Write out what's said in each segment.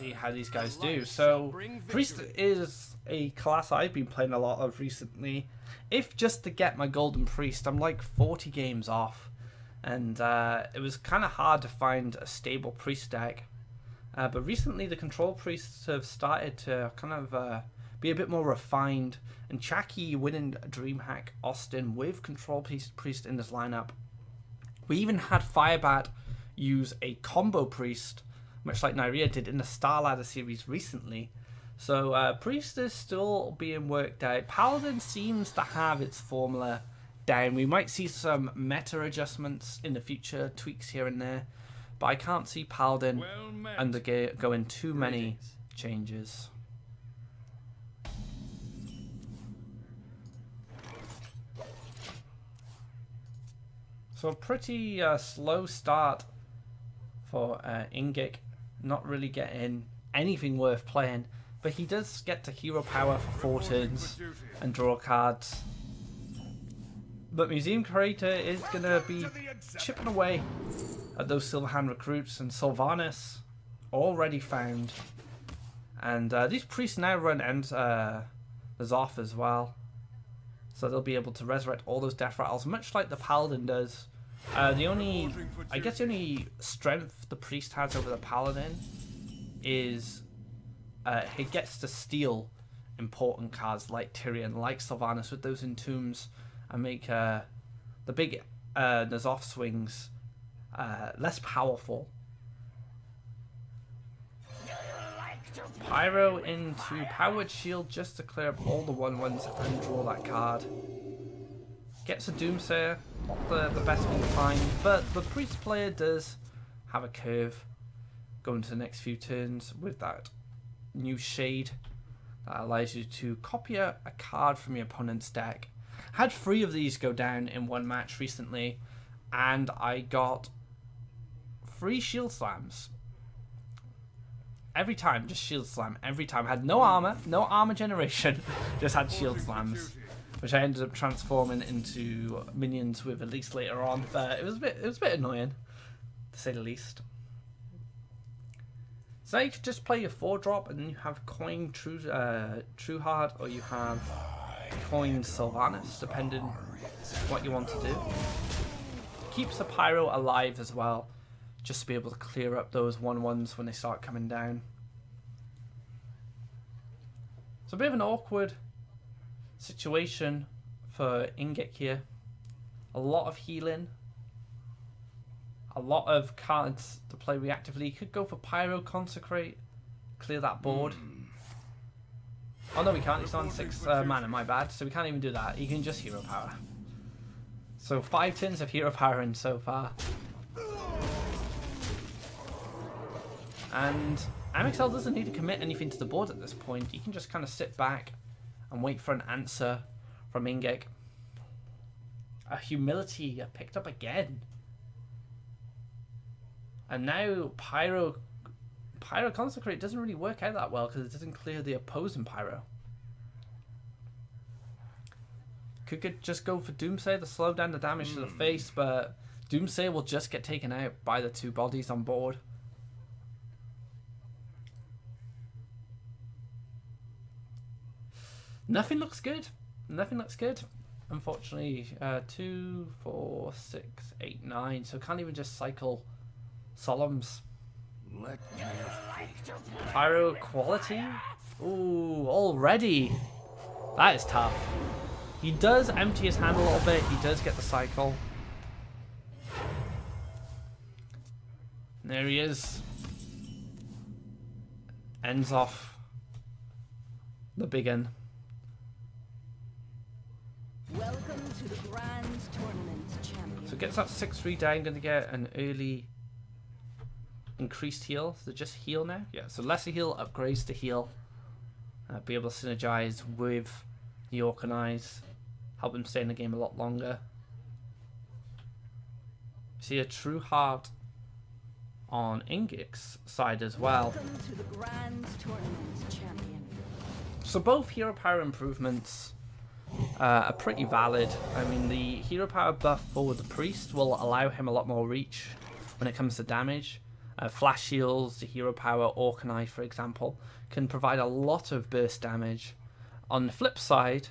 see how these guys do. So Priest is a class I've been playing a lot of recently. If just to get my Golden Priest, I'm like 40 games off. And it was kind of hard to find a stable Priest deck. But recently the Control Priests have started to kind of be a bit more refined. And Chucky winning DreamHack Austin with Control Priest in this lineup. We even had Firebat use a combo Priest, much like Nyria did in the Star Ladder series recently. So Priest is still being worked out. Paladin seems to have its formula down. We might see some meta adjustments in the future, tweaks here and there, but I can't see Paladin undergoing too many changes. So a pretty slow start for Ingik, not really getting anything worth playing, but he does get to hero power for 4 turns and draw cards. But Museum Curator is going to be chipping away at those Silverhand recruits, and Sylvanas already found. And these priests now run Zoth as well, so they'll be able to resurrect all those death rattles, much like the Paladin does. The only strength the priest has over the paladin is he gets to steal important cards like Tyrion, like Sylvanas with those entombs, and make the big N'Zoth swings less powerful. Pyro into Powered Shield just to clear up all the 1/1s and draw that card. Gets a Doomsayer, not the best thing to find, but the Priest player does have a curve going to the next few turns with that new Shade that allows you to copy a card from your opponent's deck. Had 3 of these go down in one match recently, and I got 3 Shield Slams. Every time, just Shield Slam. Every time. Had no armor generation, just had Shield Slams, which I ended up transforming into minions with Elise later on. But it was a bit annoying, to say the least. So now you can just play your 4-drop, and then you have Coin Trueheart, or you have Coin Sylvanas, depending what you want to do. Keeps the Pyro alive as well, just to be able to clear up those 1/1s when they start coming down. So a bit of an awkward situation for Ingik here. A lot of healing, a lot of cards to play reactively. You could go for Pyro, Consecrate, clear that board. Oh no, we can't. It's on 6 mana, my bad. So we can't even do that. You can just Hero Power. So 5 turns of Hero Power in so far. And mxL doesn't need to commit anything to the board at this point. You can just kind of sit back and wait for an answer from Ingik. A Humility picked up again. And now Pyro Consecrate doesn't really work out that well because it doesn't clear the opposing Pyro. Could just go for Doomsayer to slow down the damage to the face, but Doomsayer will just get taken out by the 2 bodies on board. Nothing looks good. Nothing looks good. Unfortunately, 2, 4, 6, 8, 9. So can't even just cycle Solemns. Pyro quality? Ooh, already. That is tough. He does empty his hand a little bit. He does get the cycle. And there he is. Ends off the big one. Welcome to the Grand Tournament, champion. So gets that 6-3 down, going to get an early increased heal. So just heal now? Yeah, so lesser heal upgrades to heal. Be able to synergize with the Organize. Help him stay in the game a lot longer. See a True Heart on Ingik's side as well. Welcome to the Grand Tournament, champion. So both hero power improvements are pretty valid. I mean, the hero power buff for the priest will allow him a lot more reach when it comes to damage. Flash shields, the hero power, Orkanite, for example, can provide a lot of burst damage. On the flip side,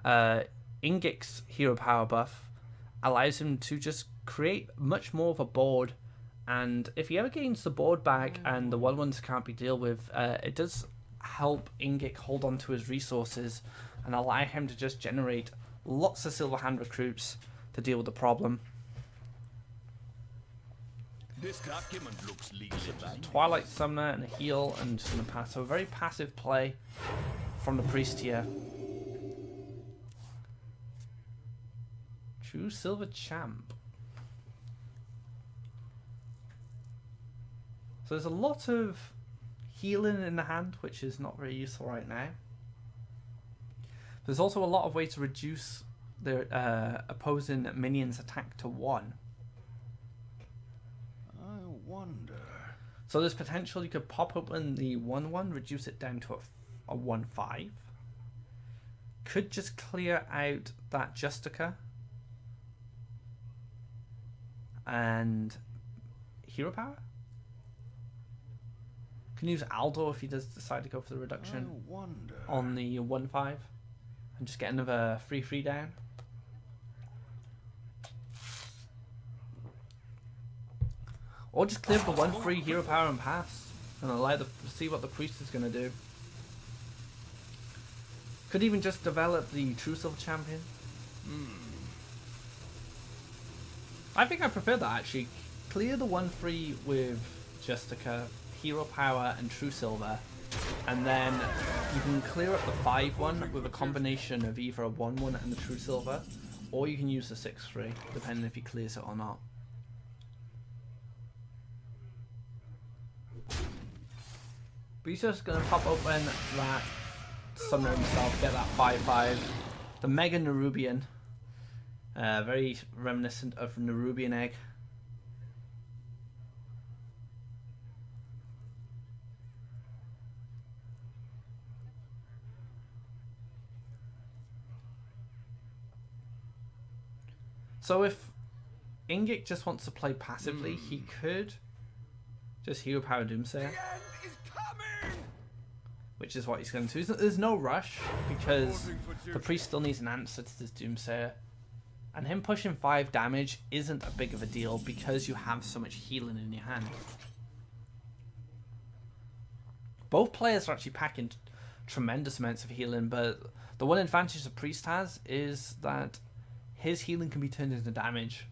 Ingik's hero power buff allows him to just create much more of a board, and if he ever gains the board back and the 1/1s can't be dealt with, it does help Ingik hold on to his resources and allow him to just generate lots of Silver Hand recruits to deal with the problem. This document looks legally binding. Twilight Summoner and a heal and just gonna pass. So a very passive play from the priest here. True Silver Champ. So there's a lot of healing in the hand, which is not very useful right now. There's also a lot of ways to reduce the opposing minion's attack to 1. I wonder. So there's potential you could pop open the 1/1, reduce it down to a 1/5. Could just clear out that Justica. And hero power? Can use Aldo if he does decide to go for the reduction on the 1/5. And just get another 3/3 down. Or just clear the 1/3 hero power and pass. And allow see what the priest is going to do. Could even just develop the True Silver Champion. I think I prefer that actually. Clear the 1/3 with Justica, hero power and True Silver. And then you can clear up the 5/1 with a combination of either a 1/1 and the True Silver. Or you can use the 6/3, depending if he clears it or not. But he's just going to pop open that Summoner himself, get that 5/5. The Mega Nerubian. Very reminiscent of Nerubian Egg. So if Ingik just wants to play passively, he could just hero power Doomsayer. Which is what he's going to do. There's no rush because the priest still needs an answer to this Doomsayer. And him pushing 5 damage isn't a big of a deal because you have so much healing in your hand. Both players are actually packing tremendous amounts of healing, but the one advantage the priest has is that his healing can be turned into damage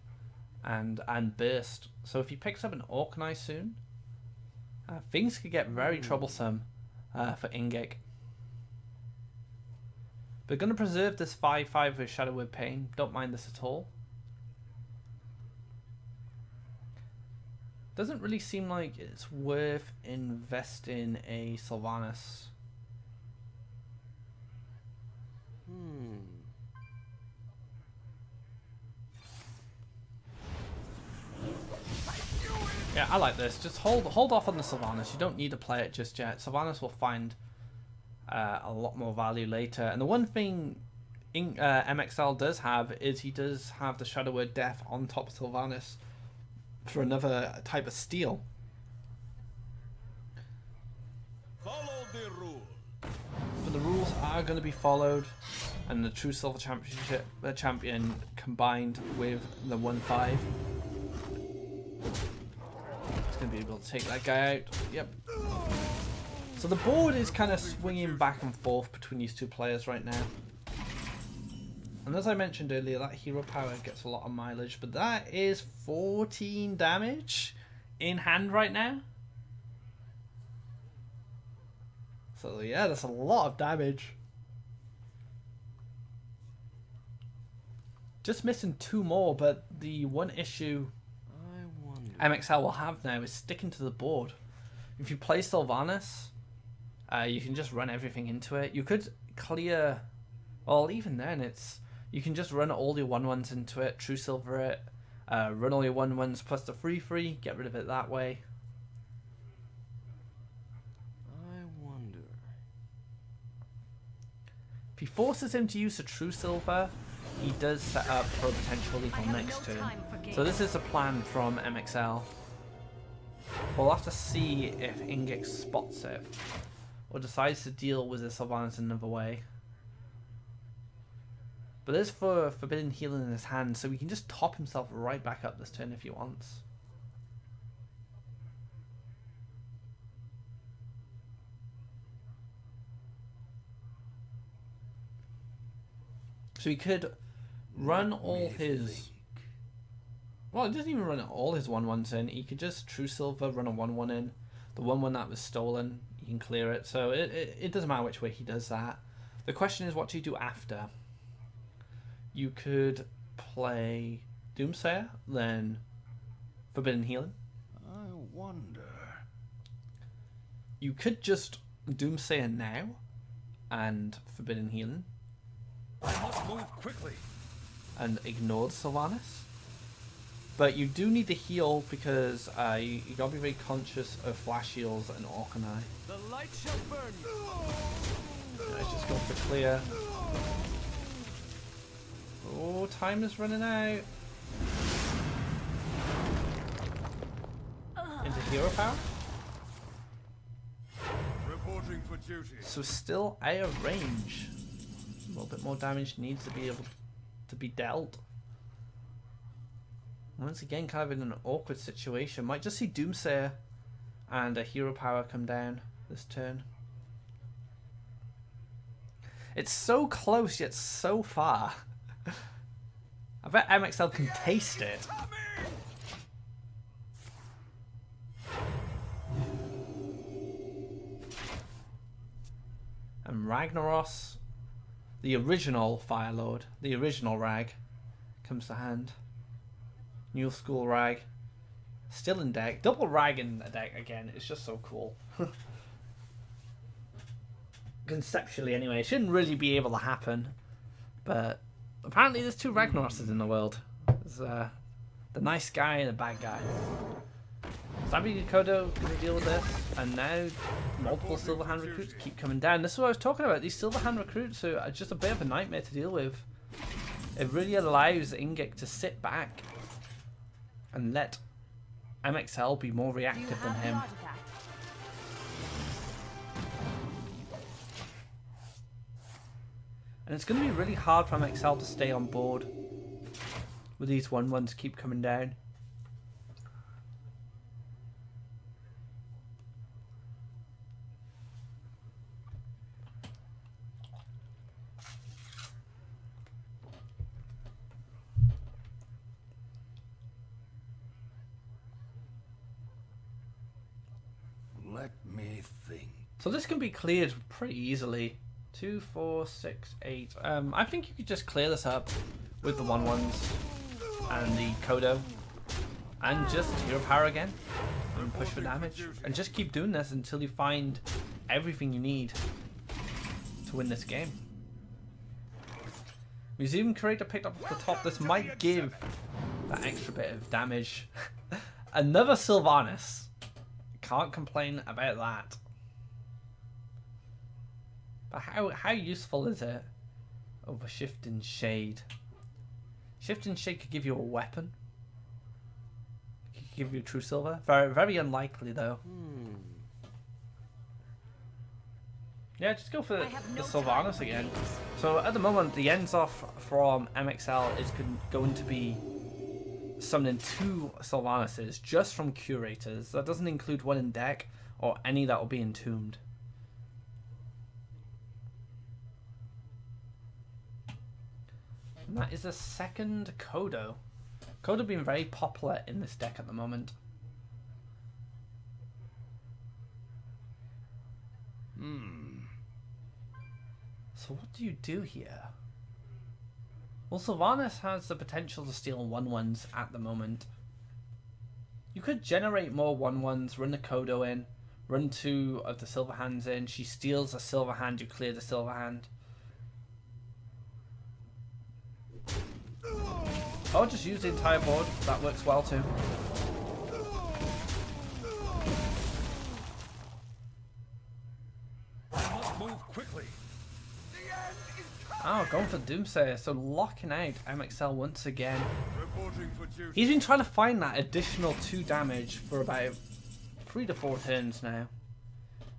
and burst. So if he picks up an Orkanite soon, things could get very troublesome for Ingik. We're going to preserve this 5/5 with Shadow Word Pain. Don't mind this at all. Doesn't really seem like it's worth investing a Sylvanas. Yeah, I like this. Just hold off on the Sylvanas. You don't need to play it just yet. Sylvanas will find a lot more value later. And the one thing mxL does have is he does have the Shadow Word Death on top of Sylvanas for another type of steal. Follow the rule. But the rules are going to be followed, and the True Silver Championship champion combined with the 1/5. Going to be able to take that guy out. Yep. So the board is kind of swinging back and forth between these two players right now. And as I mentioned earlier, that hero power gets a lot of mileage, but that is 14 damage in hand right now. So yeah, that's a lot of damage. Just missing 2 more, but the one issue mxL will have now is sticking to the board. If you play Sylvanas, you can just run everything into it. You could clear, well, even then you can just run all your 1/1s into it, True Silver it, run all your 1/1s plus the 3/3, get rid of it that way. I wonder. If he forces him to use a True Silver, he does set up for a potential lethal next turn. So this is a plan from mxL. We'll have to see if Ingik spots it or decides to deal with the Sylvanas another way. But there's Forbidden Healing in his hand, so he can just top himself right back up this turn if he wants. So he could run all his... Well, he doesn't even run all his 1/1s in. He could just True Silver, run a 1/1 in. The 1/1 that was stolen, you can clear it. So it doesn't matter which way he does that. The question is, what do you do after? You could play Doomsayer, then Forbidden Healing. I wonder. You could just Doomsayer now and Forbidden Healing. I must move quickly. And ignore the Sylvanas. But you do need to heal because you gotta be very conscious of Flash Heals and Orkanai. The light shall burn you. Let's just go for clear. Oh, time is running out. Into hero power. Reporting for duty. So still out of range. A little bit more damage needs to be able to be dealt. Once again, kind of in an awkward situation. Might just see Doomsayer and a hero power come down this turn. It's so close yet so far. I bet mxL can taste it. And Ragnaros, the original Fire Lord, the original Rag, comes to hand. New School Rag, still in deck. Double Rag in a deck again. It's just so cool. Conceptually, anyway, it shouldn't really be able to happen, but apparently there's two Ragnaroses in the world. There's the nice guy and the bad guy. Sabi Kodo gonna deal with this, and now multiple Silverhand recruits keep coming down. This is what I was talking about. These Silverhand recruits are just a bit of a nightmare to deal with. It really allows Ingik to sit back and let mxL be more reactive than him. And it's going to be really hard for mxL to stay on board with these 1/1s keep coming down. Let me think. So this can be cleared pretty easily. 2, 4, 6, 8. I think you could just clear this up with the 1/1s and the Kodo, and just hero power again and push for damage, and just keep doing this until you find everything you need to win this game. Museum Curator picked up at the top. This might give that extra bit of damage. Another Sylvanas. Can't complain about that. But how useful is it over Shift and Shade? Shift and Shade could give you a weapon. It could give you True Silver. Very, very unlikely though. Yeah, just go for the Sylvanas again. So at the moment, the ends off from mxL is going to be summoning 2 Sylvanases just from Curators. That doesn't include one in deck or any that will be entombed. And that is the second Kodo. Kodo being very popular in this deck at the moment. So what do you do here? Well, Sylvanas has the potential to steal 1/1s at the moment. You could generate more 1/1s, run the Kodo in, run 2 of the Silverhands in. She steals a Silverhand, you clear the Silverhand. Or just use the entire board, that works well too. I must move quickly. Oh, going for Doomsayer, so locking out mxL once again. Reporting for duty. He's been trying to find that additional 2 damage for about 3 to 4 turns now.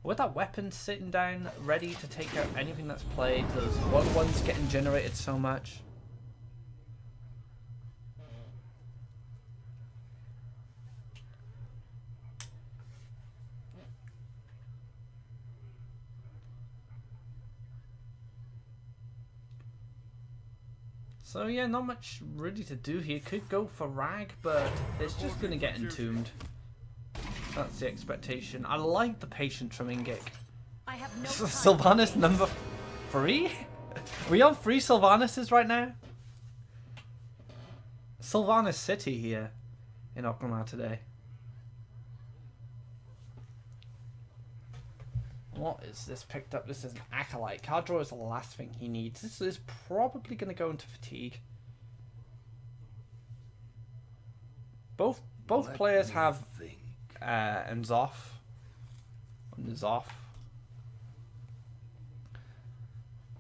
With that weapon sitting down, ready to take out anything that's played, those 1-1s getting generated so much. So yeah, not much really to do here. Could go for Rag, but it's just going to get entombed. That's the expectation. I like the patience from Ingik. I have no Sylvanas number 3? Are we on 3 Sylvanas right now? Sylvanas City here in Oklahoma today. What is this picked up? This is an Acolyte. Card draw is the last thing he needs. This is probably going to go into fatigue. Both players have Nzoth.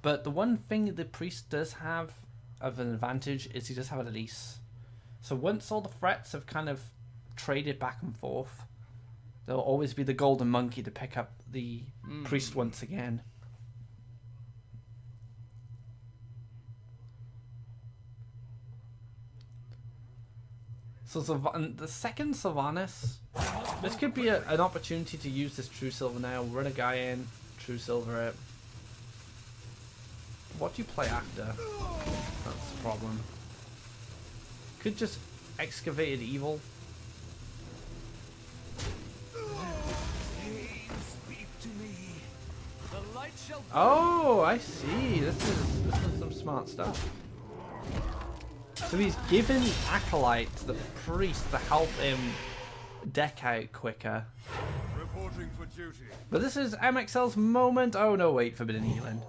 But the one thing the priest does have of an advantage is he does have a release. So once all the threats have kind of traded back and forth, there'll always be the golden monkey to pick up the priest once again. So the second Sylvanas, this could be an opportunity to use this True Silver now. Run a guy in, True Silver it. What do you play after? That's the problem. Could just Excavated Evil. Oh, I see. This is some smart stuff. So he's given Acolyte to the priest to help him deck out quicker. Reporting for duty. But this is mxL's moment. Oh no, wait, Forbidden Healing.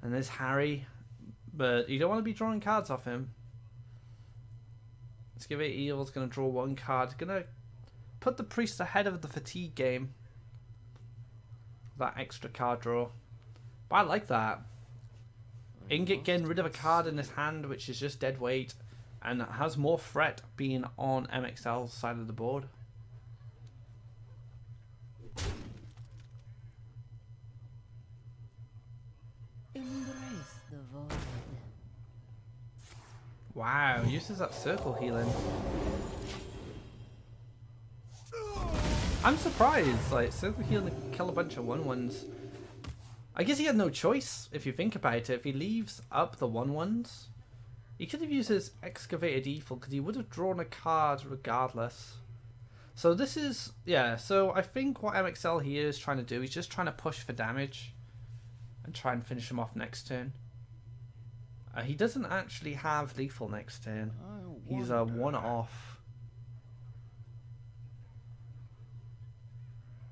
And there's Harry, but you don't want to be drawing cards off him. Excavate Evil's going to draw 1 card. Going to put the priest ahead of the fatigue game. That extra card draw. But I like that. Ingik getting rid of a card in his hand, which is just dead weight, and has more threat being on mxL's side of the board. Embrace the void. Wow, uses that circle healing. I'm surprised, like, circle healing to kill a bunch of 1-1s. I guess he had no choice, if you think about it. If he leaves up the 1-1s, he could have used his Excavated Evil, because he would have drawn a card regardless. So this is, yeah, so I think what mxL here is trying to do, he's just trying to push for damage and try and finish him off next turn. He doesn't actually have lethal next turn. He's a 1-off.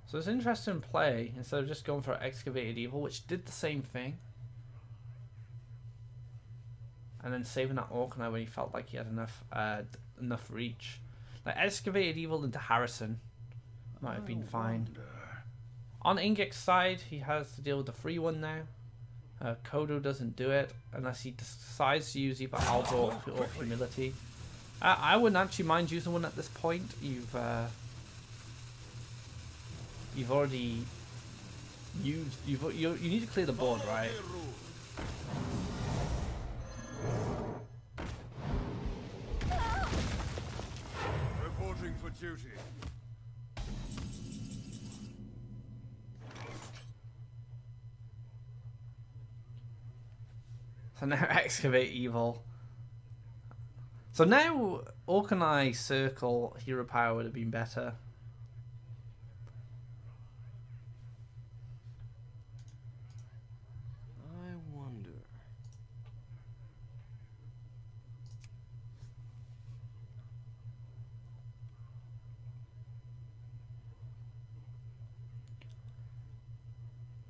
So it's an interesting play, instead of just going for Excavated Evil, which did the same thing. And then saving that Orkney when he felt like he had enough reach. Like, Excavated Evil into Harrison might have been fine. On Ingik's side, he has to deal with the free one now. Kodo doesn't do it unless he decides to use either Albor or Humility. I wouldn't actually mind using one at this point. You've already used. You need to clear the board, right? Reporting for duty. So now Excavate Evil. So now Orkney Circle Hero Power would have been better. I wonder.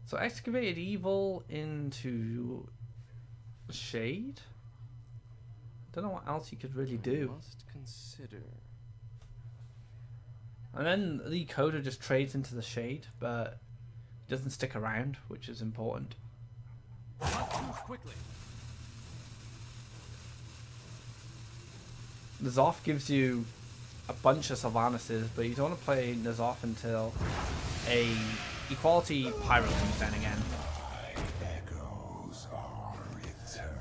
So Excavated Evil into Shade? Don't know what else you could really do. Must consider. And then the Coda just trades into the Shade, but doesn't stick around, which is important. Must move quickly. N'Zoth gives you a bunch of Sylvanuses, but you don't want to play N'Zoth until a equality Pyro comes down again. Echoes are eternal.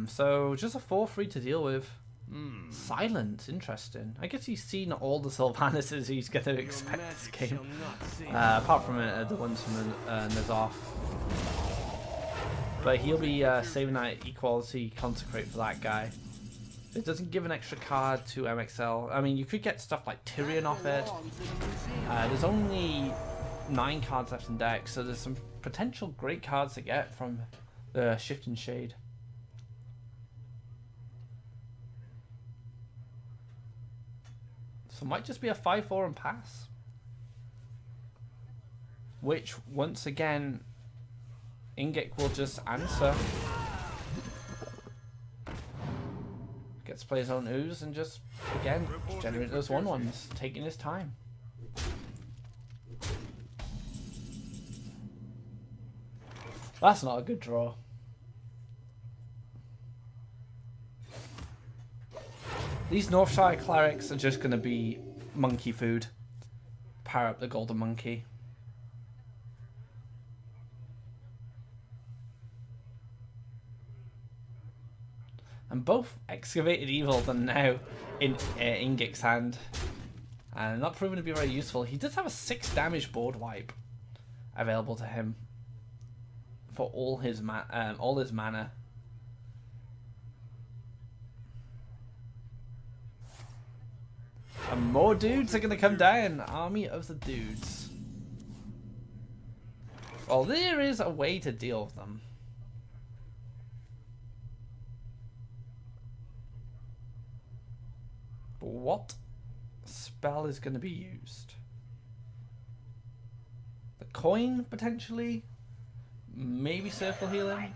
So just a 4-3 to deal with. Silent, interesting. I guess he's seen all the Sylvanuses he's going to expect this game. Apart from the ones from N'Zoth. But he'll be saving that equality consecrate for that guy. It doesn't give an extra card to mxL. I mean, you could get stuff like Tyrion off it. There's only 9 cards left in deck, so there's some potential great cards to get from the Shift and Shade. So it might just be a 5-4 and pass. Which, once again, Ingik will just answer. Gets to play his own ooze and just, again, generate those 1/1s, taking his time. That's not a good draw. These Northshire clerics are just going to be monkey food. Power up the golden monkey. And both Excavated Evils are now in Ingik's hand. And not proven to be very useful. He does have a 6 damage board wipe available to him for all his mana. And more dudes are going to come down. Army of the dudes. Well, there is a way to deal with them. But what spell is going to be used? The coin, potentially? Maybe circle healing?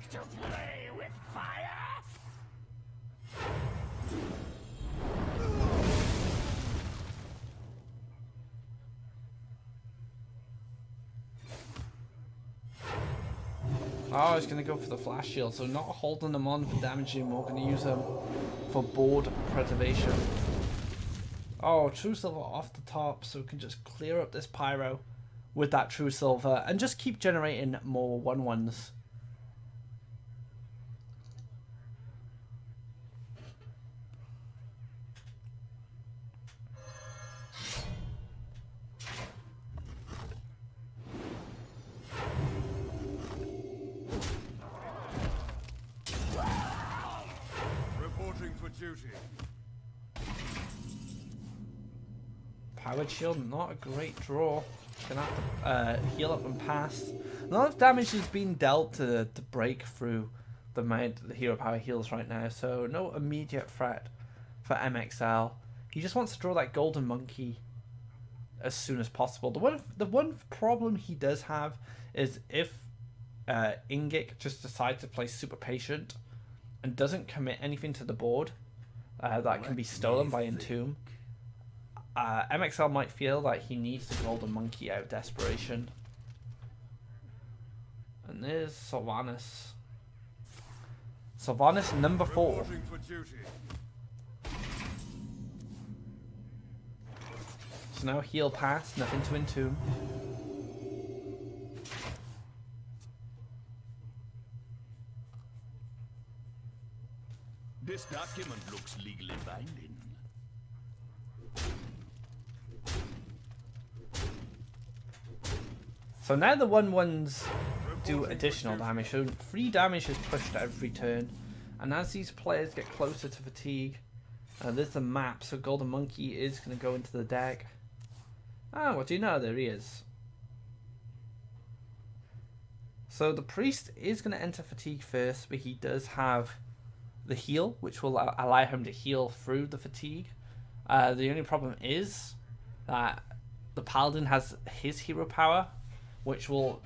Oh, I was going to go for the flash shield, so not holding them on for damaging, we're going to use them for board preservation. Oh, True Silver off the top, so we can just clear up this Pyro with that True Silver and just keep generating more 1/1s. Duty. Powered shield, not a great draw. Gonna have to heal up and pass. A lot of damage is being dealt to break through the hero power heals right now, so no immediate threat for mxL. He just wants to draw that golden monkey as soon as possible. The one problem he does have is if Ingik just decides to play super patient and doesn't commit anything to the board that can be stolen by Entomb, mxL might feel that he needs the golden monkey out of desperation. And there's Sylvanus. Sylvanus number 4. So now heal pass, nothing to Entomb. This document looks legally binding. So now the 1/1s do additional damage, so 3 damage is pushed every turn. And as these players get closer to fatigue, there's the map, so Golden Monkey is going to go into the deck. Ah, what do you know? There he is. So the Priest is going to enter fatigue first, but he does have the heal, which will allow him to heal through the fatigue. The only problem is that the Paladin has his hero power, which will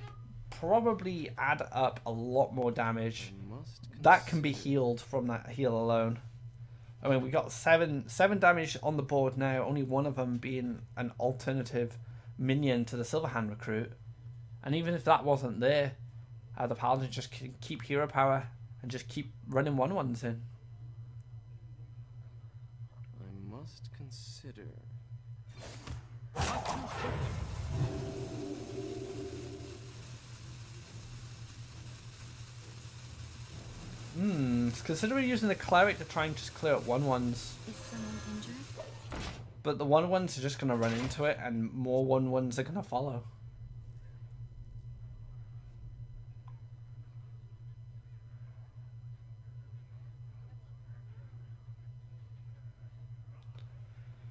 probably add up a lot more damage. Must That can be consider. healed from that heal alone. I mean, we got seven damage on the board now, only one of them being an alternative minion to the Silverhand recruit. And even if that wasn't there, the Paladins just can keep hero power and just keep running 1/1s in. I must consider. Consider using the Cleric to try and just clear up 1/1s. Is someone injured? But the 1/1s are just going to run into it and more 1/1s are going to follow.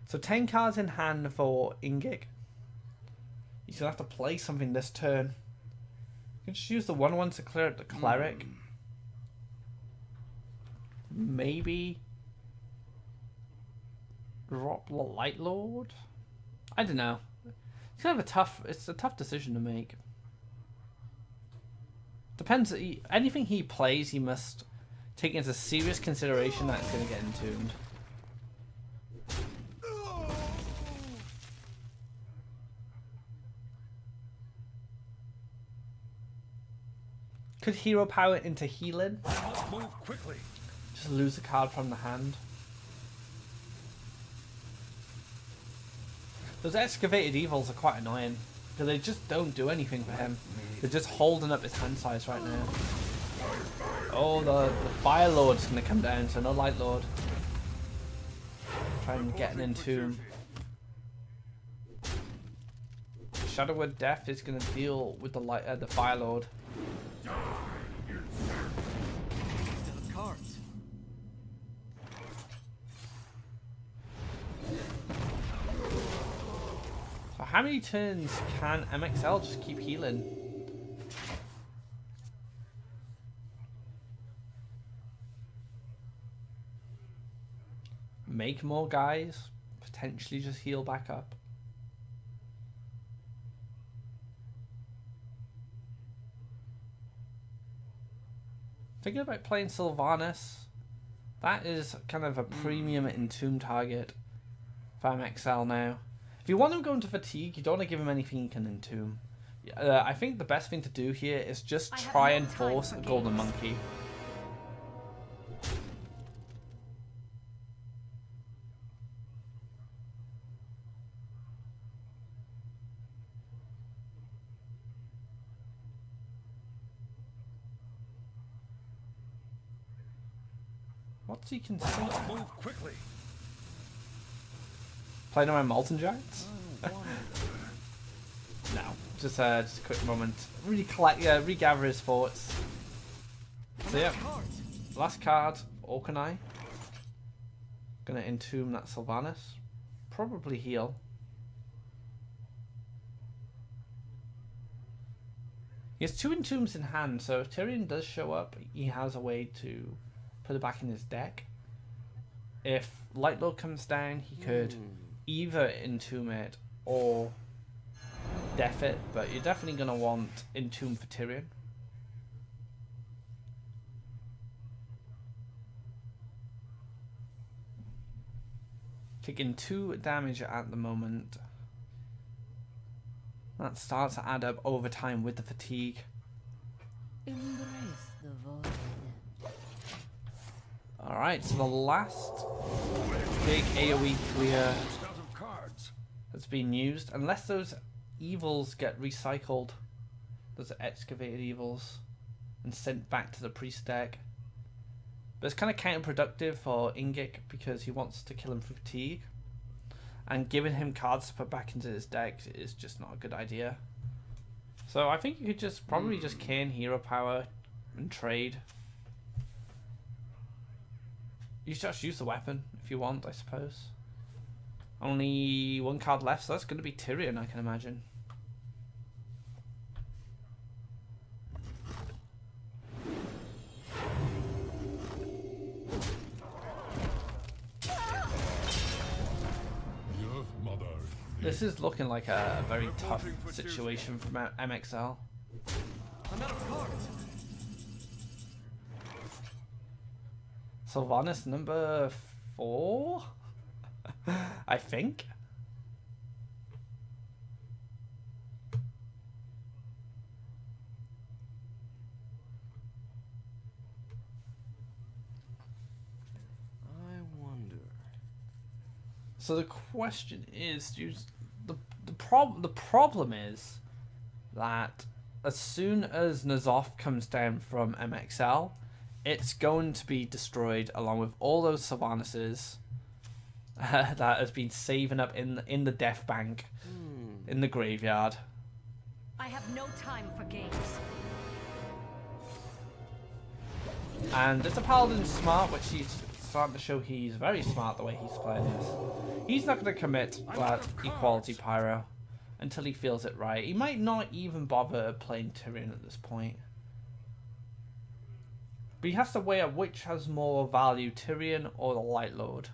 So 10 cards in hand for Ingik. He's going to have to play something this turn. You can just use the 1/1 to clear up the Cleric. Maybe drop the Light Lord? I don't know. It's kind of a tough decision to make. Depends. Anything he plays, he must take into serious consideration that it's going to get entombed. Could hero power into healing? Must move quickly. Just lose a card from the hand. Those excavated evils are quite annoying because they just don't do anything for him. They're just holding up his hand size right now. Oh, the Fire Lord's gonna come down, so no Light Lord. Try and get an entomb. Shadowwood Death is gonna deal with the Fire Lord. The cards. So how many turns can mxL just keep healing? Make more guys, potentially just heal back up. Thinking about playing Sylvanas. That is kind of a premium entomb target for mxL now. If you want him going to fatigue, you don't want to give him anything he can entomb. I think the best thing to do here is just try and force a golden monkey. What's he considering? Move quickly. Playing around Molten Giants? I wonder. No, just a quick moment. Regather his thoughts. So yeah, Cards. last card, Orkanai. Gonna entomb that Sylvanas. Probably heal. He has 2 entombs in hand, so if Tyrion does show up, he has a way to put it back in his deck. If Light Lord comes down, he could either entomb it or def it, but you're definitely going to want entomb for Tyrion. Taking 2 damage at the moment. That starts to add up over time with the fatigue. Embrace the void. Alright, so the last big AoE clear Out of cards. has been used. Unless those evils get recycled, those excavated evils, and sent back to the priest deck. But it's kind of counterproductive for Ingik because he wants to kill him for fatigue. And giving him cards to put back into his deck is just not a good idea. So I think you could just probably just can hero power and trade. You just use the weapon if you want, I suppose. Only 1 card left, so that's going to be Tyrion, I can imagine. Your mother. This is looking like a very tough situation for mxL. I'm out of cards. Sylvanas number 4? I think. I wonder. So the question is, the problem is that as soon as N'Zoth comes down from mxL, it's going to be destroyed along with all those Sylvanas that has been saving up in the death bank, in the graveyard. I have no time for games. And it's a paladin smart, which he's starting to show he's very smart the way he's playing this. He's not going to commit that equality pyro until he feels it right. He might not even bother playing Tyrion at this point. But he has to weigh up which has more value, Tyrion or the Light Lord.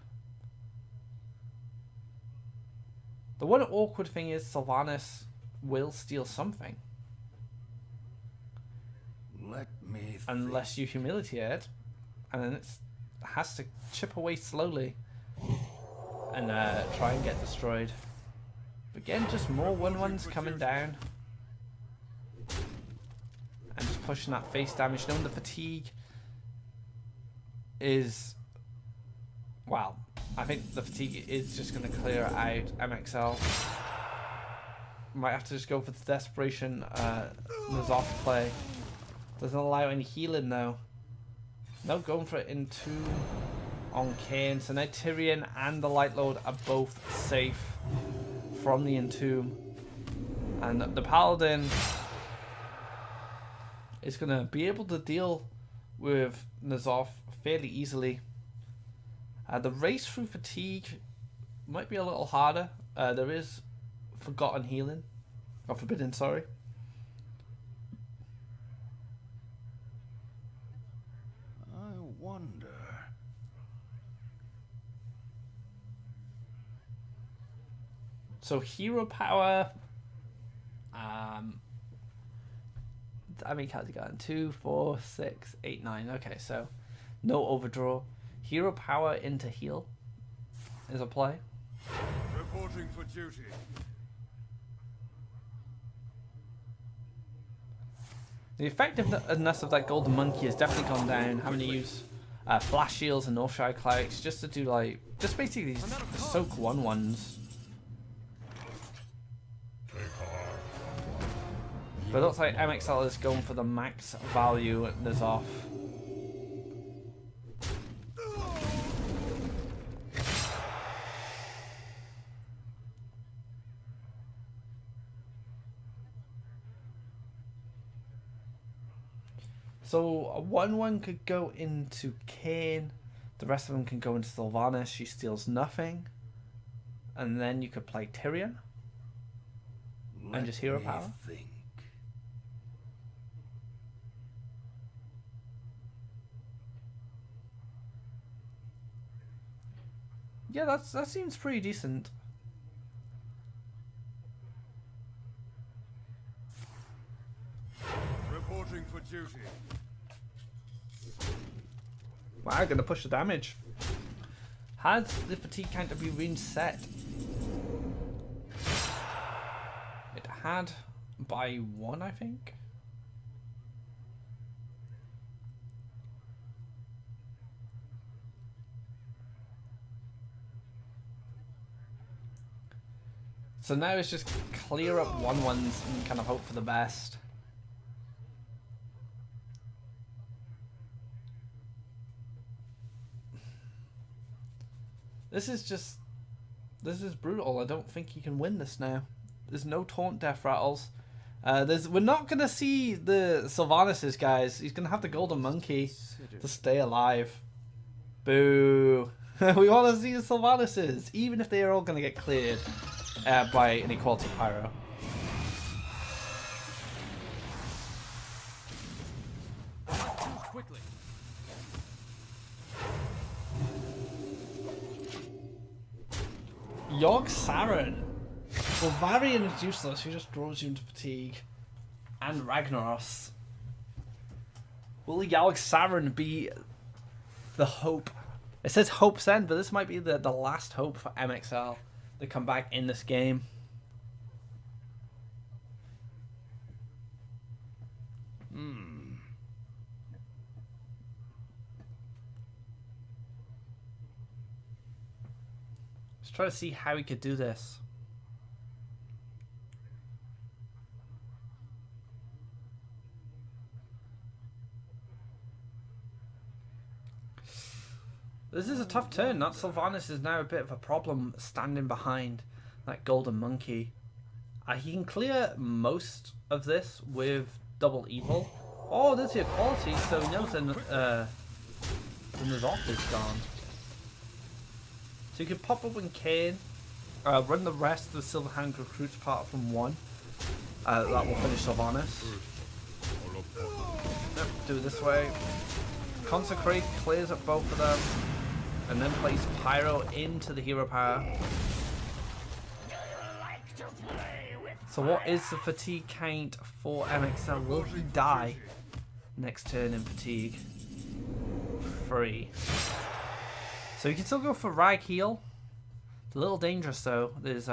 The one awkward thing is Sylvanas will steal something. Let me Unless you humiliate it. And then it has to chip away slowly. And try and get destroyed. Again, just more 1-1s coming down. And just pushing that face damage. Knowing the fatigue is... Well, I think the fatigue is just going to clear out mxL. Might have to just go for the desperation N'Zoth play. Doesn't allow any healing though. No, going for it into on Kane. So now Tyrion and the Light Lord are both safe from the Entomb. And the Paladin is going to be able to deal with N'Zoth fairly easily. The race through fatigue might be a little harder. There is forgotten healing. Or forbidden, sorry. I wonder. So hero power. How many cards you got? 2, 4, 6, 8, 9. Okay, so no overdraw. Hero power into heal is a play. Reporting for duty. The effectiveness of that golden monkey has definitely gone down. Having to use flash shields and Northshire clerics just to do like just basically these soak 1-1s. But it looks like mxL is going for the max value at N'Zoth. So a 1-1 could go into Kane. The rest of them can go into Sylvanas. She steals nothing. And then you could play Tyrion. And just hero power. Think. Yeah, that seems pretty decent. Reporting for duty. Wow, I'm gonna push the damage. Has the fatigue counter been reset? It had by 1, I think. So now it's just clear up 1-1s and kind of hope for the best. This is brutal. I don't think he can win this now. There's no taunt death rattles. We're not gonna see the Sylvanas, guys. He's gonna have the golden monkey to stay alive. Boo. We want to see the Sylvanas, even if they are all gonna get cleared by an equality pyro. Quickly. Yogg Saron. Bavarian is useless, who just draws you into fatigue. And Ragnaros. Will Yalg Saren be the hope? It says hope's end, but this might be the last hope for mxL to come back in this game. Let's try to see how he could do this. This is a tough turn. That Sylvanas is now a bit of a problem standing behind that golden monkey. He can clear most of this with double evil. Oh, there's the equality, so he knows then the Nuzok is gone. So you could pop up in Kane, run the rest of the Silverhand recruits apart from one. That will finish Sylvanas. Yep, do it this way. Consecrate clears up both of them. And then plays Pyro into the hero power. So what is the fatigue count for mxL? Will he die next turn in fatigue? 3. So you can still go for Rag Heal. It's a little dangerous though. There's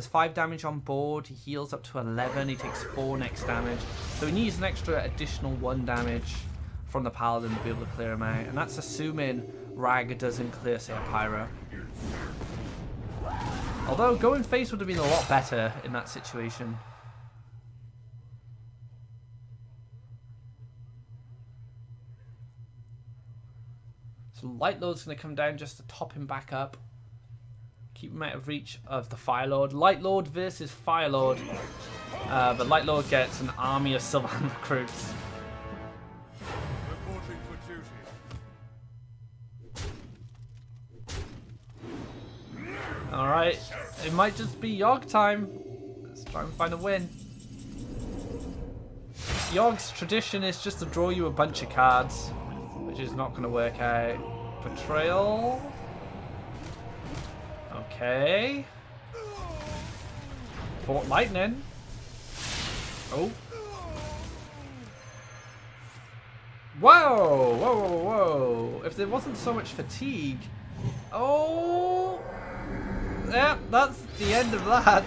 5 damage on board. He heals up to 11. He takes 4 next damage. So he needs an extra additional 1 damage from the Paladin to be able to clear him out. And that's assuming Rag doesn't clear, say, a Pyro. Although going face would have been a lot better in that situation. So Light Lord's going to come down just to top him back up. Keep him out of reach of the Fire Lord. Light Lord versus Fire Lord. But Light Lord gets an army of Silverhand recruits. Reporting for duty. Alright, it might just be Yogg time. Let's try and find a win. Yogg's tradition is just to draw you a bunch of cards, which is not going to work out. Betrayal. Okay. Fort Lightning. Oh. Whoa! Whoa, whoa, whoa. If there wasn't so much fatigue. Oh! Yeah, that's the end of that.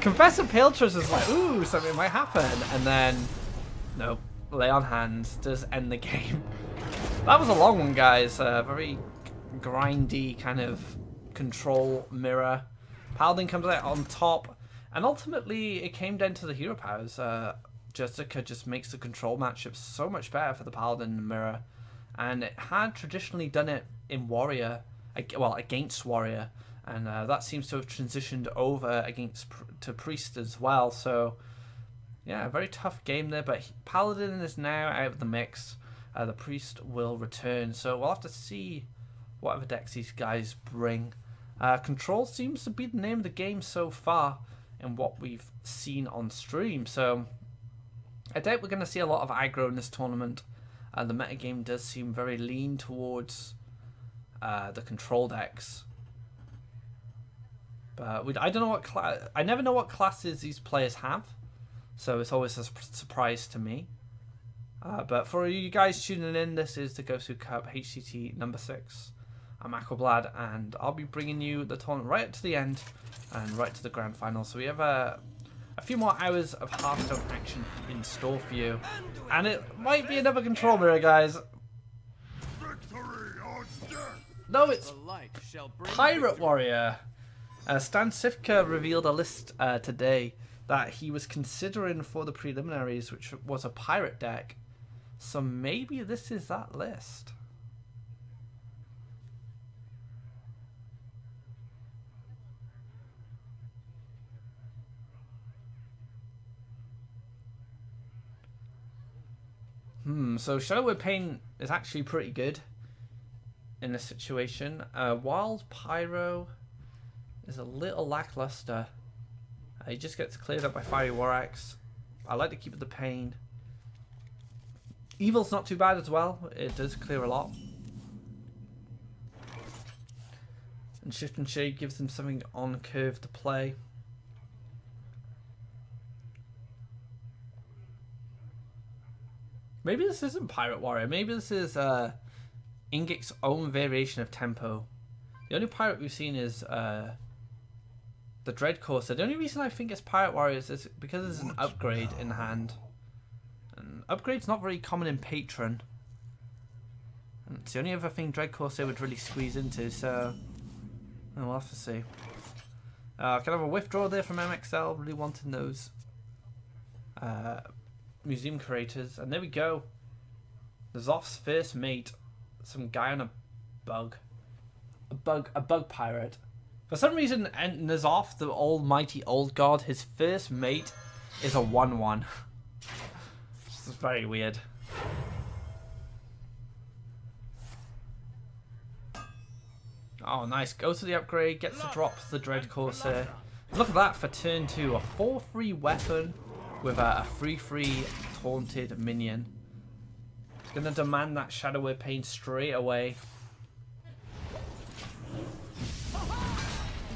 Confessor Piltress is like, ooh, something might happen. And then, nope, Lay on Hands does end the game. That was a long one, guys. Very grindy kind of control mirror. Paladin comes out on top. And ultimately, it came down to the hero powers. Jessica just makes the control matchup so much better for the Paladin and mirror. And it had traditionally done it in Warrior. Well, against Warrior, and that seems to have transitioned over to Priest as well. So, yeah, a very tough game there. But Paladin is now out of the mix. The Priest will return. So we'll have to see whatever decks these guys bring. Control seems to be the name of the game so far in what we've seen on stream. So I doubt we're going to see a lot of aggro in this tournament. The metagame does seem very lean towards the control decks, but I don't know what I never know what classes these players have, so it's always a surprise to me. But for you guys tuning in, this is the GosuCup HCT number 6. I'm Aquablad, and I'll be bringing you the tournament right up to the end and right to the grand final. So we have a few more hours of Hearthstone action in store for you, and it might be another control mirror, guys. No, it's Pirate Warrior. Stan Sifka revealed a list today that he was considering for the preliminaries, which was a pirate deck. So maybe this is that list. So Shadowword Pain is actually pretty good in this situation. Wild Pyro is a little lackluster. He just gets cleared up by Fiery War Axe. I like to keep the Pain. Evil's not too bad as well. It does clear a lot. And Shift and Shade gives them something on curve to play. Maybe this isn't Pirate Warrior. Maybe this is Ingik's own variation of tempo. The only pirate we've seen is the Dread Courser. The only reason I think it's Pirate Warriors is because there's an upgrade in hand. And upgrade's not very common in Patron. And it's the only other thing Dread Courser would really squeeze into, so we'll have to see. Can I have a withdrawal there from mxL? Really wanting those museum creators. And there we go. Nazoth's first mate. Some guy on a bug. A bug pirate. For some reason, Nazoth, the almighty old god, his first mate is a 1/1. This is very weird. Oh, nice. Goes to the upgrade, gets to drop the Dread Corsair. Look at that for turn 2. A 4/3 weapon with a 3/3 taunted minion. It's going to demand that Shadow Word Pain straight away.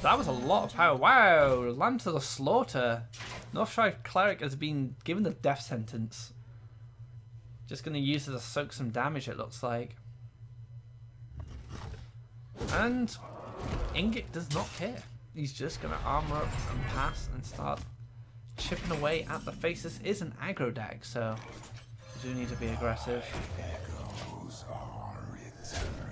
That was a lot of power. Wow, Lamb to the slaughter. Northshire Cleric has been given the death sentence. Just going to use it to soak some damage, it looks like. And Ingik does not care. He's just going to armor up and pass and start chipping away at the face. This is an aggro deck, so you do need to be aggressive. Echoes are eternal.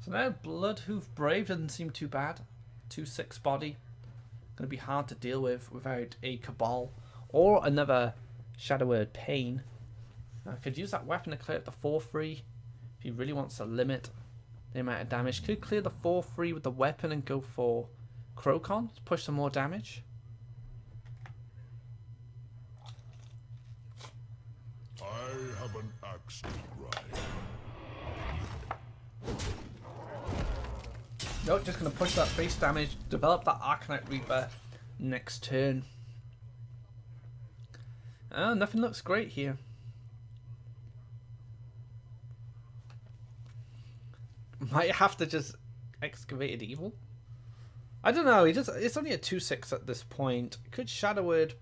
So now Bloodhoof Brave doesn't seem too bad. 2/6 body. Going to be hard to deal with without a Cabal or another Shadow Word Pain. I could use that weapon to clear up the 4/3 if he really wants to limit the amount of damage. Could clear the 4/3 with the weapon and go for Crocon to push some more damage. I have an axe to grind. Nope, just going to push that face damage, develop that Arcanite Reaper next turn. Oh, nothing looks great here. Might have to just Excavated Evil. I don't know. It's only a 2/6 at this point. Could Shadow Word,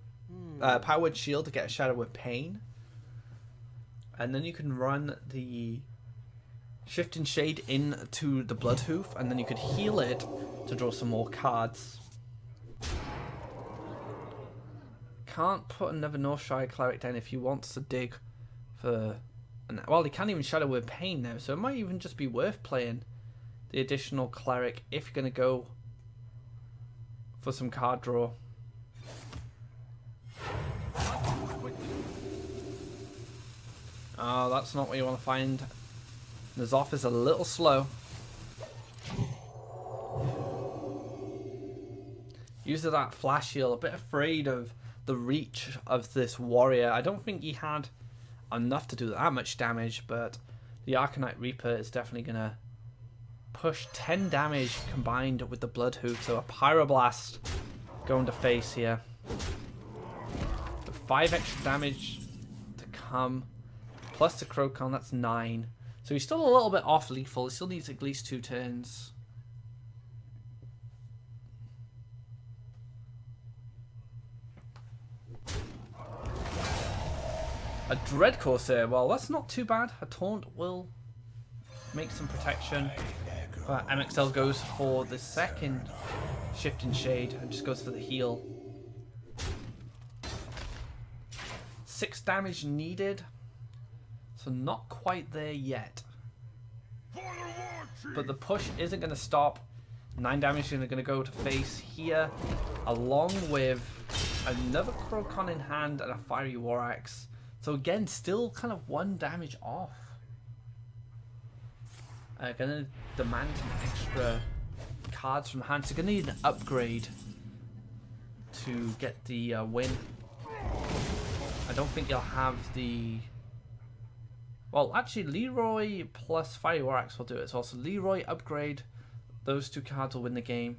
Power Word Shield to get a Shadow Word Pain, and then you can run the Shift and Shade into the Bloodhoof, and then you could heal it to draw some more cards. Can't put another Northshire Cleric down if he wants to dig for... Well, he can't even Shadow Word Pain now, so it might even just be worth playing the additional Cleric if you're going to go for some card draw. Oh, that's not what you want to find. Nazoth is a little slow. Uses that flash heal, a bit afraid of the reach of this warrior. I don't think he had enough to do that much damage, but the Arcanite Reaper is definitely going to push 10 damage combined with the Bloodhoof, so a Pyroblast going to face here. With 5 extra damage to come, plus the Crocon, that's 9. So he's still a little bit off lethal. He still needs at least 2 turns. A Dread Corsair. Well, that's not too bad. A Taunt will make some protection. But mxL goes for the second Shift and Shade and just goes for the heal. 6 damage needed. So not quite there yet. But the push isn't going to stop. 9 damage is going to go to face here, along with another Crocon in hand and a Fiery War Axe. So again, still kind of 1 damage off. Going to demand some extra cards from hand. So going to need an upgrade to get the win. I don't think you'll have the... Well, actually, Leroy plus Fiery War Axe will do it as well. So Leroy upgrade, those 2 cards will win the game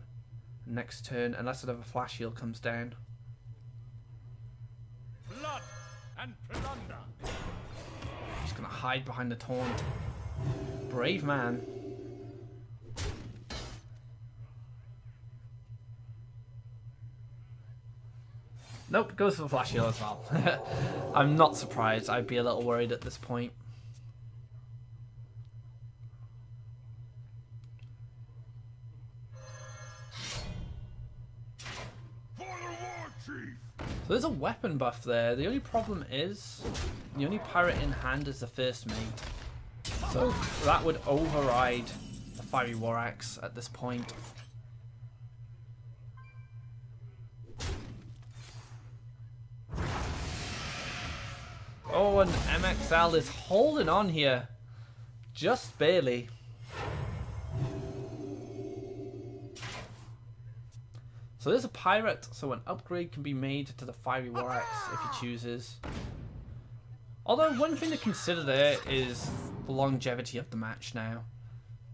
next turn, unless another Flash Heal comes down. Blood and plunder. He's going to hide behind the taunt. Brave man. Nope, goes for Flash Heal as well. I'm not surprised. I'd be a little worried at this point. For the war chief! So there's a weapon buff there. The only problem is the only pirate in hand is the first mate. So that would override the Fiery War Axe at this point. Oh, and mxL is holding on here. Just barely. So there's a pirate, so an upgrade can be made to the Fiery War Axe if he chooses. Although one thing to consider there is the longevity of the match now.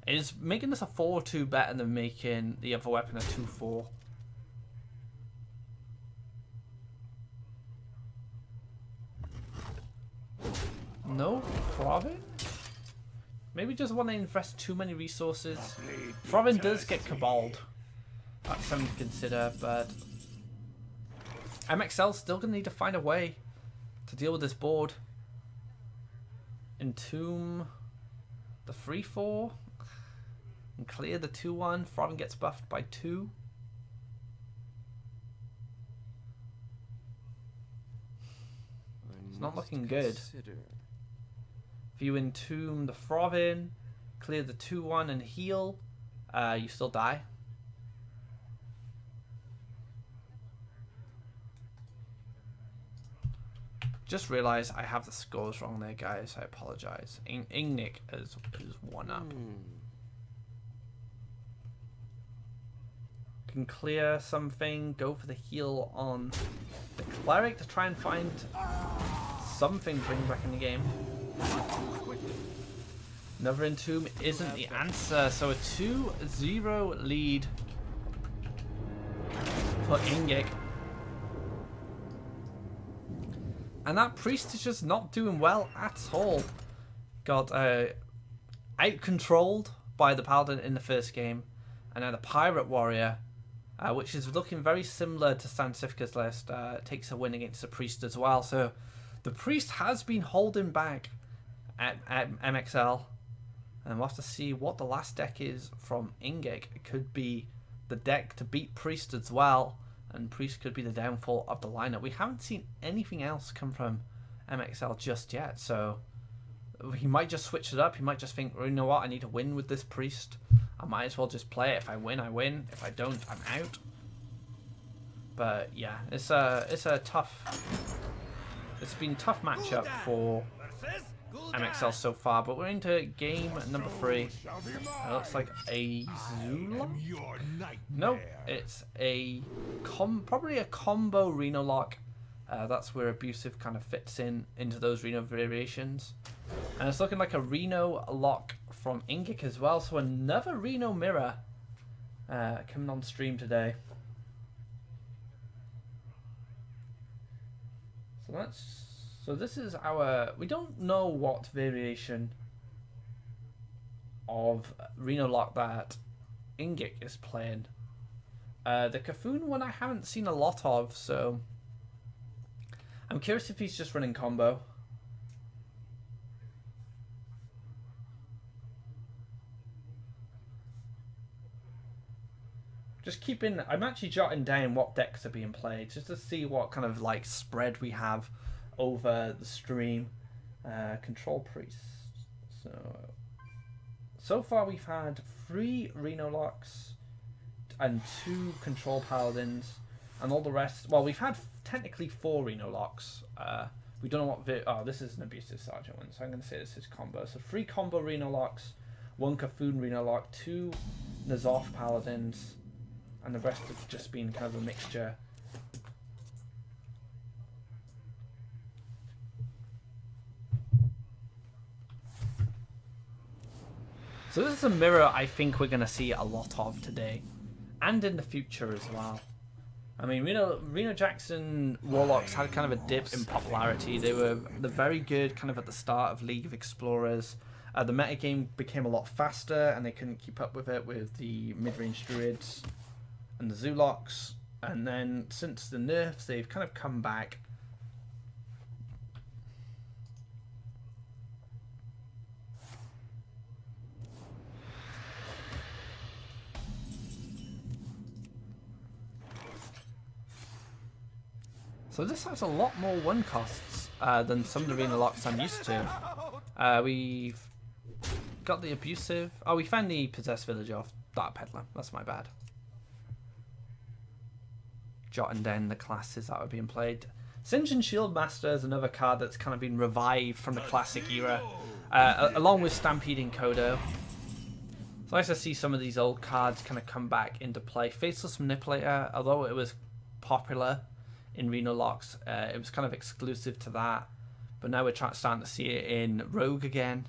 Is making this a 4-2 better than making the other weapon a 2-4? No? Provin? Maybe just want to invest too many resources. Provin does get cabaled. That's something to consider, but mxL's still going to need to find a way to deal with this board. Entomb the 3-4 and clear the 2-1. Provin gets buffed by 2. It's not looking good. If you entomb the Provin, clear the 2-1 and heal, you still die. Just realised I have the scores wrong there, guys. I apologise. Ingik is 1 up. Can clear something, go for the heal on the cleric to try and find something to bring back in the game. Another entomb isn't the answer, so a 2-0 lead for Ingik. And that priest is just not doing well at all. Got out-controlled by the paladin in the first game. And now the pirate warrior, which is looking very similar to Sansifka's list, takes a win against the priest as well. So the priest has been holding back at mxL. And we'll have to see what the last deck is from Ingik. It could be the deck to beat priest as well. And priest could be the downfall of the lineup. We haven't seen anything else come from mxL just yet, so he might just switch it up. He might just think, well, you know what, I need to win with this priest. I might as well just play it. If I win, I win. If I don't, I'm out. But yeah, it's a tough. It's been a tough matchup for mxL so far. But we're into game number 3. It looks like a Zulok. Nope, it's a probably a combo Reno lock. That's where abusive kind of fits into those Reno variations, and it's looking like a Reno lock from Ingik as well. So another Reno mirror coming on stream today. So this is our. We don't know what variation of Reno lock that Ingik is playing. The Cafoon one I haven't seen a lot of, so I'm curious if he's just running combo. Just keeping, I'm actually jotting down what decks are being played, just to see what kind of like spread we have over the stream. Control Priest. So far we've had 3 Reno locks and 2 Control Paladins, and all the rest. Well, we've had technically 4 Reno locks. We don't know what. Oh, this is an Abusive Sergeant one, so I'm going to say this is combo. So 3 combo Reno locks, 1 Cafoon Reno lock, 2 N'Zoth Paladins, and the rest have just been kind of a mixture. So this is a mirror I think we're going to see a lot of today, and in the future as well. I mean, Reno Jackson Warlocks had kind of a dip in popularity. They're very good kind of at the start of League of Explorers. The metagame became a lot faster, and they couldn't keep up with it with the mid-range druids and the Zulocks. And then since the nerfs, they've kind of come back. So this has a lot more win costs than some of the arena locks I'm used to. We've got the abusive. Oh, we found the possessed villager off Dark Peddler. That's my bad. Jotting down the classes that were being played. Singe and Shieldmaster is another card that's kind of been revived from the classic era, along with Stampeding Kodo. It's nice to see some of these old cards kind of come back into play. Faceless Manipulator, although it was popular in Reno Locks, it was kind of exclusive to that, but now we're starting to see it in Rogue again,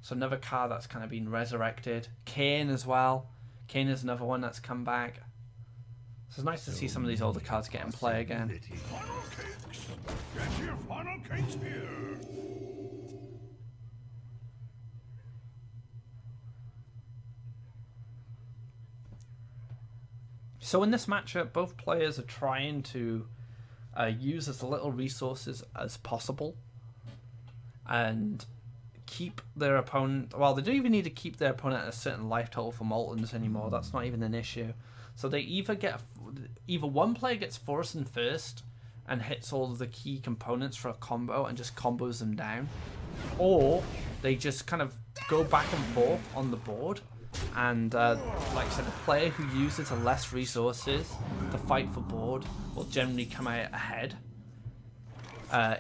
so another card that's kind of been resurrected. Kane as well. Kane is another one that's come back, so it's nice to see some of these older cards get in play again. Funnel cakes! Get your funnel cakes here! So in this matchup, both players are trying to use as little resources as possible and keep their opponent. Well, they don't even need to keep their opponent at a certain life total for Moltons anymore. That's not even an issue. So they either one player gets Forsen first and hits all of the key components for a combo and just combos them down, or they just kind of go back and forth on the board. And like I said, the player who uses the less resources to fight for board will generally come out ahead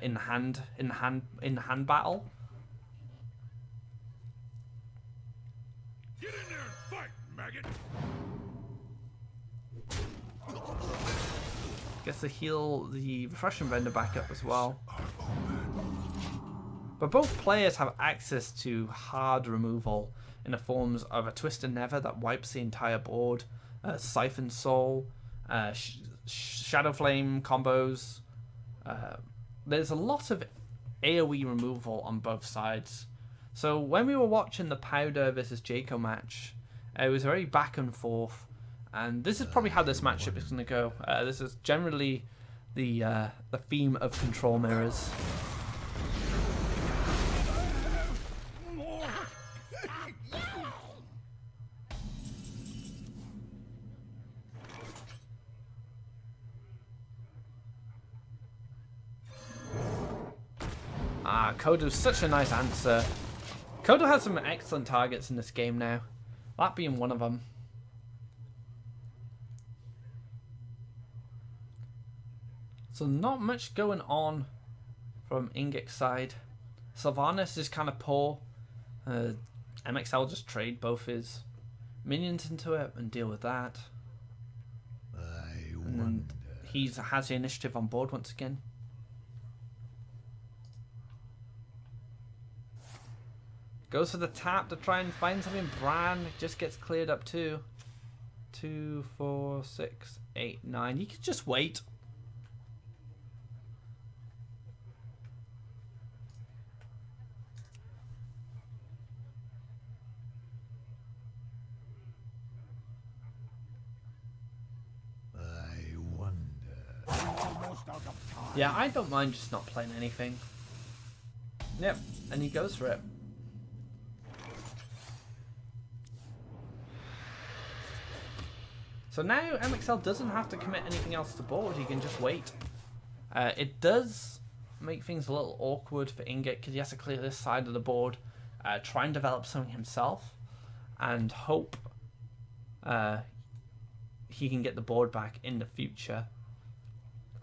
in hand battle. Get in there and fight, maggot! Gets to heal the Refreshing Vendor back up as well. But both players have access to hard removal in the forms of a Twisted Nether that wipes the entire board, Siphon Soul, Shadow Flame combos. There's a lot of AoE removal on both sides. So when we were watching the Powder versus Jaco match, it was very back and forth. And this is probably how this matchup is going to go. This is generally the theme of control mirrors. Kodo's such a nice answer. Kodo has some excellent targets in this game now, that being one of them. So not much going on from Ingik's side. Sylvanas is kind of poor. mxL just trade both his minions into it and deal with that. And then he has the initiative on board once again. Goes for the tap to try and find something. Bran just gets cleared up too. 2, 4, 6, 8, 9. You could just wait. I wonder. Almost out of time. Yeah, I don't mind just not playing anything. Yep, and he goes for it. So now mxL doesn't have to commit anything else to board, he can just wait. It does make things a little awkward for Ingik because he has to clear this side of the board, try and develop something himself, and hope he can get the board back in the future.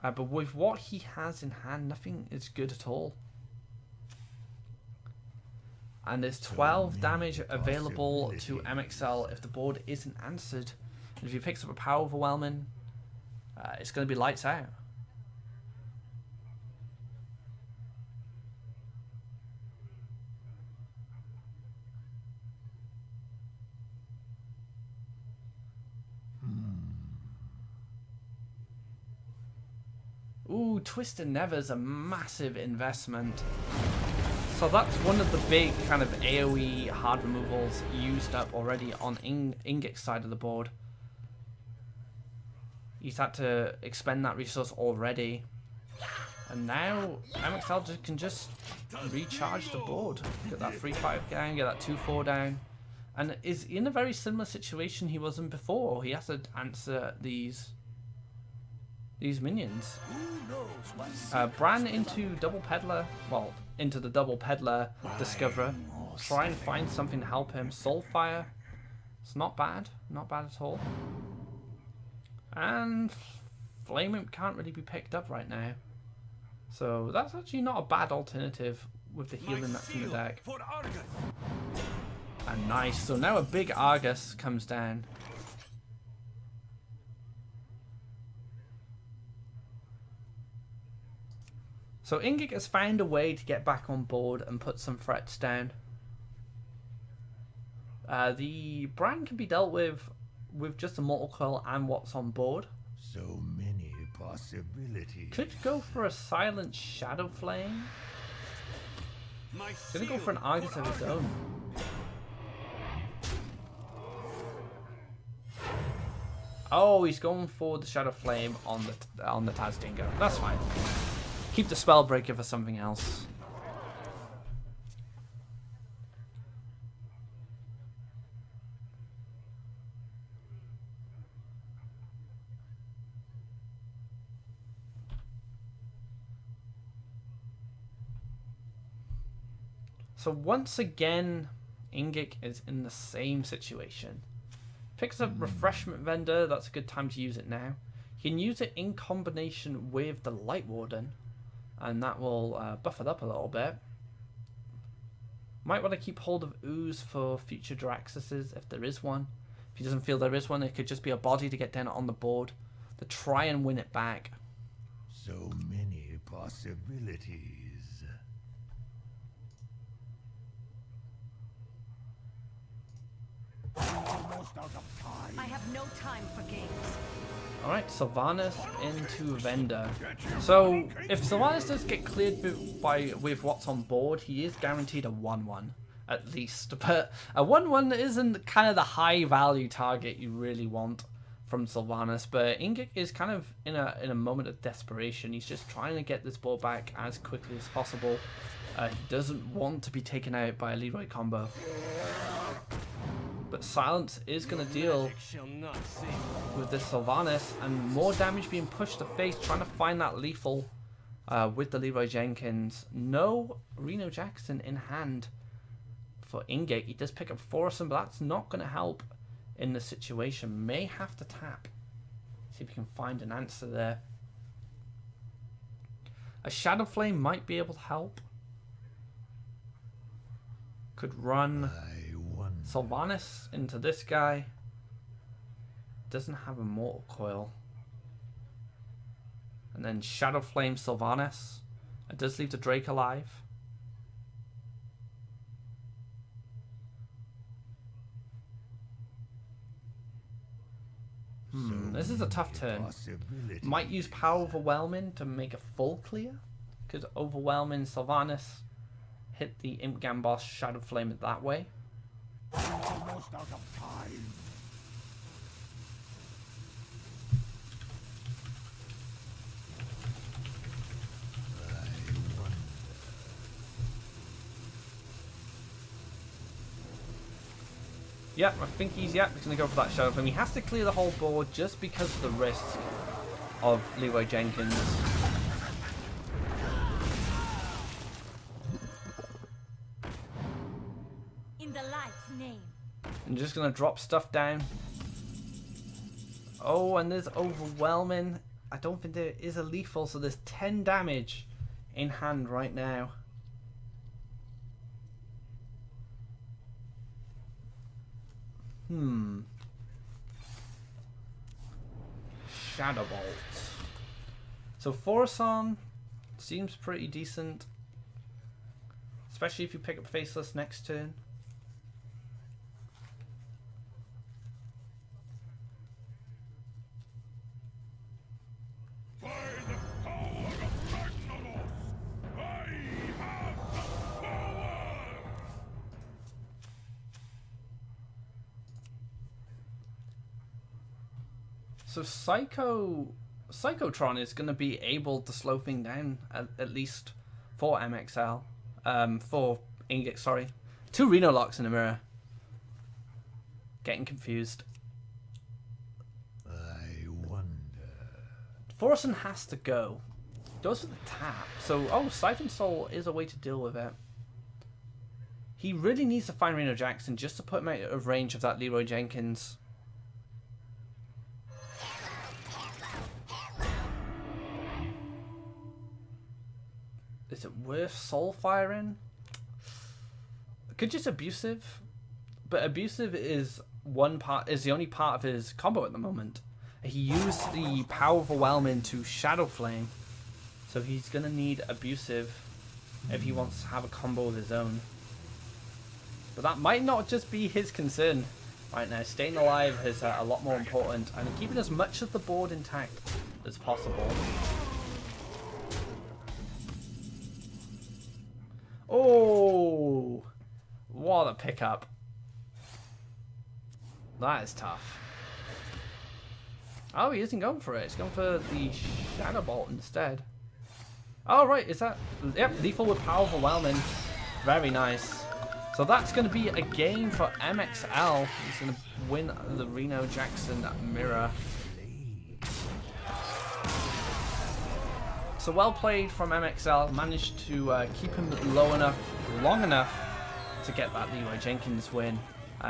But with what he has in hand, nothing is good at all. And there's 12 damage available to mxL if the board isn't answered. And if he picks up a Power Overwhelming, it's going to be lights out. Ooh, Twisted Nether's a massive investment. So that's one of the big kind of AoE hard removals used up already on Ingik's side of the board. He's had to expend that resource already. And now mxL can just recharge the board. Get that 3-5 down, get that 2-4 down. And is in a very similar situation he was in before. He has to answer these minions. Bran into double peddler. Well, into the double peddler discoverer. Try and find something to help him. Soulfire. It's not bad. Not bad at all. And Flame Imp can't really be picked up right now. So that's actually not a bad alternative with the healing that's in the deck. And nice. So now a big Argus comes down. So Ingik has found a way to get back on board and put some threats down. The Bran can be dealt with just a Mortal Coil and what's on board. So many possibilities. Could go for a Silent Shadow Flame. Gonna go for an Argus of his own. Oh, he's going for the Shadow Flame on the Taz Dingo. That's fine. Keep the Spellbreaker for something else. So once again, Ingik is in the same situation. Picks up Refreshment Vendor, that's a good time to use it now. You can use it in combination with the Light Warden, and that will buff it up a little bit. Might want to keep hold of Ooze for future Draxuses, if there is one. If he doesn't feel there is one, it could just be a body to get down on the board, to try and win it back. So many possibilities. Almost out of time. I have no time for games. Alright, Sylvanas into Vendor. So, if Sylvanas does get cleared with what's on board, he is guaranteed a 1-1, at least. But a 1-1 isn't kind of the high value target you really want from Sylvanas. But Ingik is kind of in a moment of desperation. He's just trying to get this board back as quickly as possible. He doesn't want to be taken out by a Leroy combo. But Silence is going to deal with this Sylvanas, and more damage being pushed to face, trying to find that lethal with the Leroy Jenkins. No Reno Jackson in hand for Ingate. He does pick up Forrison, but that's not going to help in the situation. May have to tap. See if we can find an answer there. A Shadow Flame might be able to help. Could run Sylvanas into this guy. Doesn't have a Mortal Coil. And then Shadow Flame Sylvanas. It does leave the Drake alive. This is a tough turn. Might use Power Overwhelming to make a full clear. Could Overwhelming Sylvanas hit the Imp Gambos Shadow Flame it that way. Almost out of time. Yep, I think he's going to go for that Shadow Flame. He has to clear the whole board just because of the risk of Leroy Jenkins. In the light's name. I'm just going to drop stuff down. Oh, and there's Overwhelming. I don't think there is a lethal, so there's 10 damage in hand right now. Shadow Bolt. So Forson seems pretty decent. Especially if you pick up Faceless next turn. By the power of Magnalos, I have the power! So Psychotron is going to be able to slow things down at least for mxL. For Ingik, sorry. 2 Reno locks in a mirror. Getting confused. I wonder. Forsen has to go. Goes for the tap. So, oh, Siphon Soul is a way to deal with it. He really needs to find Reno Jackson just to put him out of range of that Leroy Jenkins. Is it worth soul firing? Could just abusive, but abusive is the only part of his combo at the moment. He used the power overwhelming to Shadow Flame, so he's gonna need abusive if he wants to have a combo of his own. But that might not just be his concern right now. Staying alive is a lot more important, and keeping as much of the board intact as possible. Oh, what a pickup. That is tough. Oh, he isn't going for it. He's going for the Shadow Bolt instead. Oh, right. Is that... Yep, lethal with power overwhelming. Very nice. So that's going to be a game for mxL. He's going to win the Reno Jackson mirror. So well played from mxL. Managed to keep him low enough, long enough to get that Leroy Jenkins win.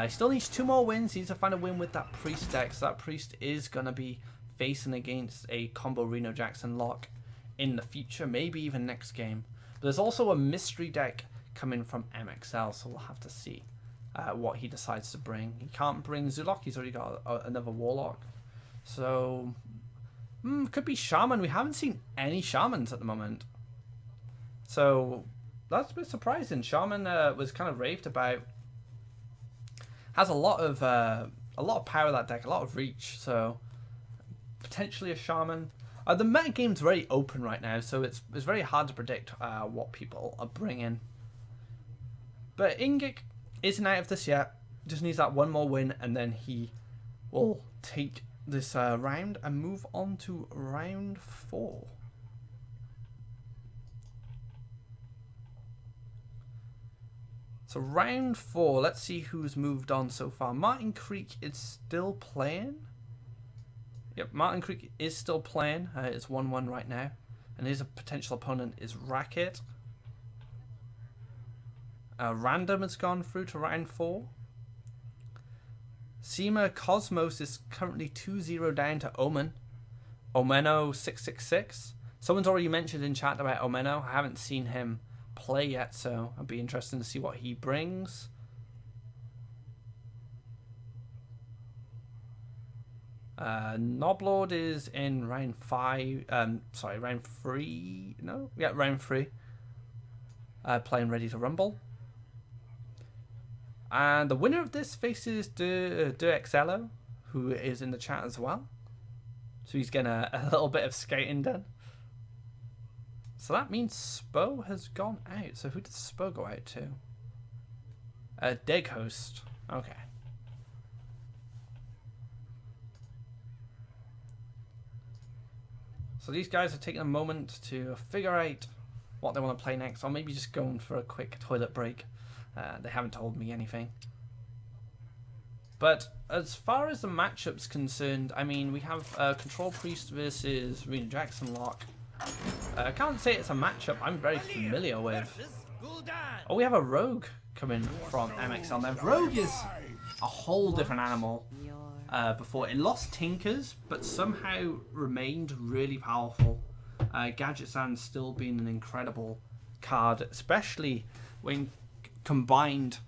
He still needs 2 more wins. He needs to find a win with that Priest deck. So that Priest is going to be facing against a combo Reno Jackson lock in the future, maybe even next game. But there's also a mystery deck coming from mxL, so we'll have to see what he decides to bring. He can't bring Zulok. He's already got another Warlock. So... could be Shaman. We haven't seen any Shamans at the moment. So that's a bit surprising. Shaman was kind of raved about. Has a lot of power, that deck, a lot of reach. So potentially a Shaman. The meta game's very open right now, so it's very hard to predict what people are bringing. But Ingik isn't out of this yet. Just needs that one more win, and then he will take this round and move on to round 4. So round 4, let's see who's moved on so far. Martin Creek is still playing. Yep, Martin Creek is still playing. It's 1-1 right now, and his potential opponent is Racket. Random has gone through to round 4. Seema Cosmos is currently 2-0 down to Omen. Omeno 666. Someone's already mentioned in chat about Omeno. I haven't seen him play yet, so I'd be interested to see what he brings. Noblord is in round 5. Sorry, round 3. No? Yeah, round 3. Playing Ready to Rumble. And the winner of this faces De Excello, who is in the chat as well. So he's getting a little bit of skating done. So that means Spo has gone out. So who did Spo go out to? Deg Host. Okay. So these guys are taking a moment to figure out what they want to play next, or maybe just going for a quick toilet break. They haven't told me anything. But as far as the matchup's concerned, I mean, we have Control Priest versus Reno Jackson lock. I can't say it's a matchup I'm very familiar with. Oh, we have a Rogue coming from mxL. Now, Rogue is a whole different animal. Before it lost Tinkers, but somehow remained really powerful. Gadget Sand still being an incredible card, especially when combined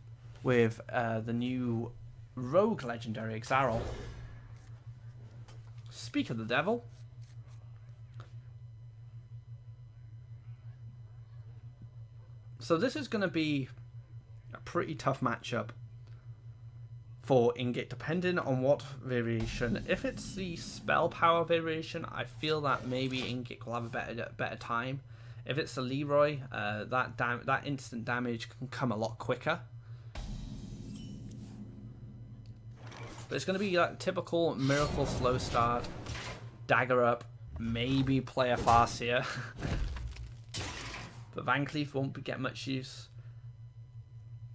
with the new Rogue legendary Xarel. Speak of the devil. So this is going to be a pretty tough matchup for Ingik, depending on what variation. If it's the spell power variation, I feel that maybe Ingik will have a better time. If it's the Leroy, that instant damage can come a lot quicker. But it's going to be like typical Miracle slow start, dagger up, maybe play a Farseer. But Van Cleef won't get much use.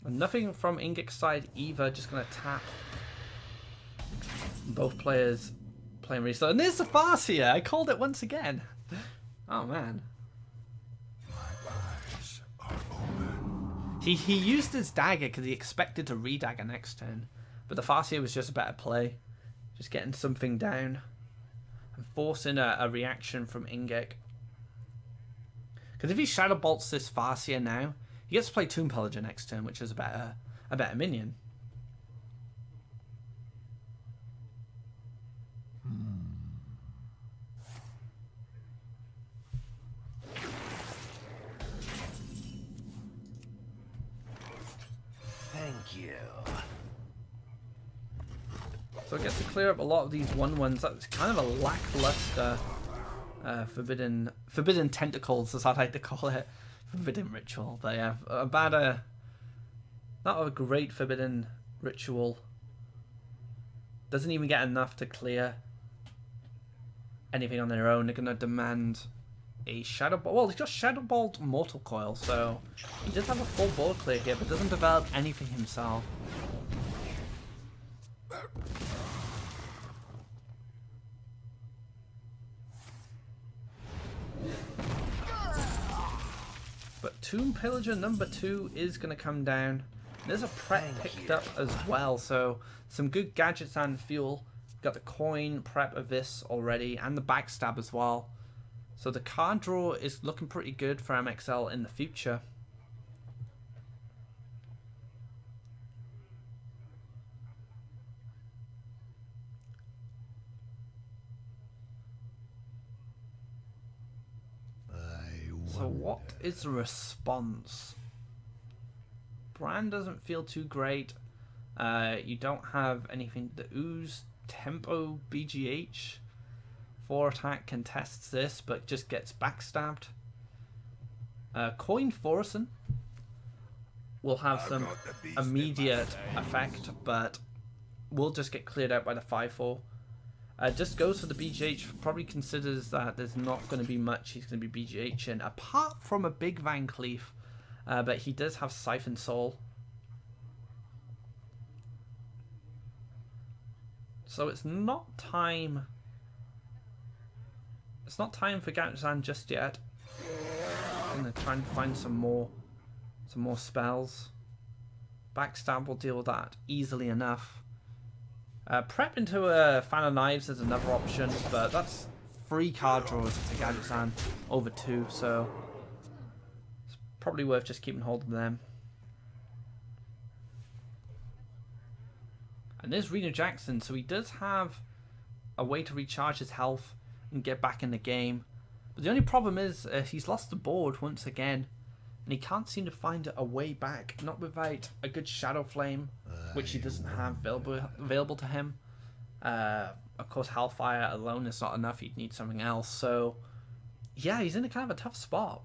And nothing from Ingik's side either, just going to tap. Both players playing really slow. And there's the Farseer! I called it once again. Oh man. He used his dagger because he expected to re-dagger next turn. But the Farseer was just a better play. Just getting something down. And forcing a reaction from Ingik. Because if he Shadow Bolts this Farseer now, he gets to play Tomb Pillager next turn, which is a better minion. Thank you. So it gets to clear up a lot of these 1/1s. That's kind of a lackluster forbidden tentacles, as I like to call it. Forbidden ritual. They have not a great forbidden ritual. Doesn't even get enough to clear anything on their own. They're gonna demand a Shadow Bolt. Well, he's got Shadow Bolt Mortal Coil, so he does have a full board clear here, but doesn't develop anything himself. But Tomb Pillager number 2 is going to come down. There's a prep picked up as well, so some good gadgets and fuel. Got the coin prep of this already, and the backstab as well. So the card draw is looking pretty good for mxL in the future. So what is the response? Brand doesn't feel too great. You don't have anything. The Ooze Tempo BGH 4 attack contests this, but just gets backstabbed. Coin Forsen will have some immediate effect, but will just get cleared out by the 5/4. Just goes for the BGH, probably considers that there's not going to be much he's going to be BGH-ing, apart from a big Van Cleef, but he does have Siphon Soul. So it's not time. It's not time for Garzan just yet. I'm going to try and find some more spells. Backstab will deal with that easily enough. Prep into a Fan of Knives is another option, but that's 3 card draws to Gadgetzan over 2, so it's probably worth just keeping hold of them. And there's Reno Jackson, so he does have a way to recharge his health and get back in the game. But the only problem is he's lost the board once again, and he can't seem to find a way back, not without a good Shadow Flame, which he doesn't have available to him. Of course, Hellfire alone is not enough. He'd need something else. So, yeah, he's in a kind of a tough spot.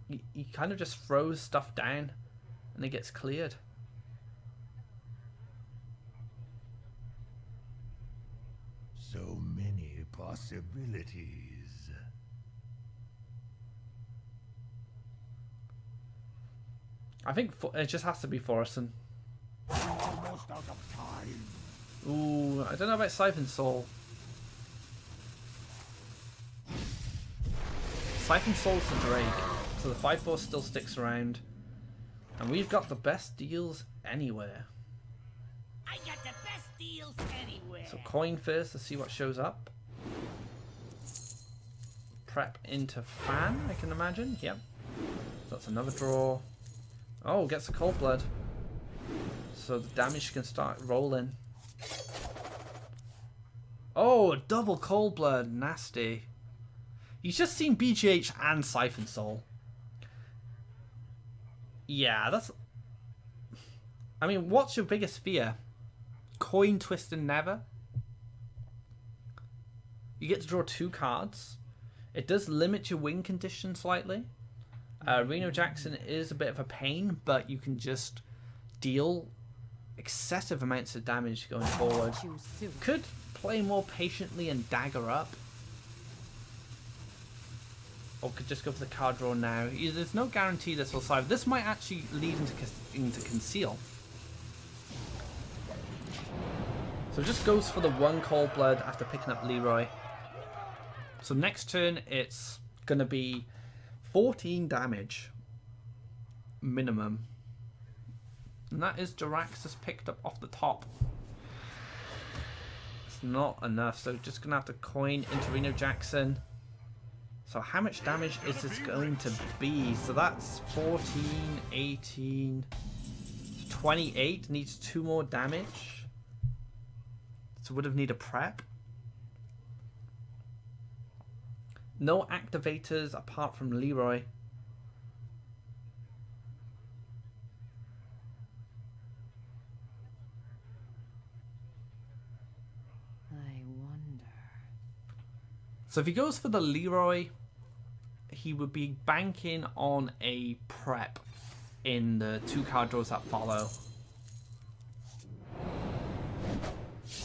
He kind of just throws stuff down, and it gets cleared. So many possibilities. I think it just has to be Forsen. Almost out of time. Ooh, I don't know about Siphon Soul. Siphon Soul's the Drake, so the 5/4 still sticks around. And we've got the best deals anywhere. I got the best deals anywhere. So coin first to see what shows up. Prep into Fan, I can imagine. Yep. So that's another draw. Oh, gets a Cold Blood. So the damage can start rolling. Oh, double Cold Blood. Nasty. He's just seen BGH and Siphon Soul. Yeah, that's... I mean, what's your biggest fear? Coin Twist and Never? You get to draw 2 cards. It does limit your win condition slightly. Reno Jackson is a bit of a pain, but you can just deal excessive amounts of damage going forward. Choose soon. Could play more patiently and dagger up. Or could just go for the card draw now. There's no guarantee this will survive. This might actually lead into conceal. So just goes for the 1 cold blood after picking up Leroy. So next turn it's going to be 14 damage minimum. And that is Jaraxxus picked up off the top. It's not enough, so just going to have to coin into Reno Jackson. So how much damage is this going to be? So that's 14, 18, 28. Needs 2 more damage. So would have need a prep. No activators apart from Leroy. I wonder. So if he goes for the Leroy, he would be banking on a prep in the 2 card draws that follow.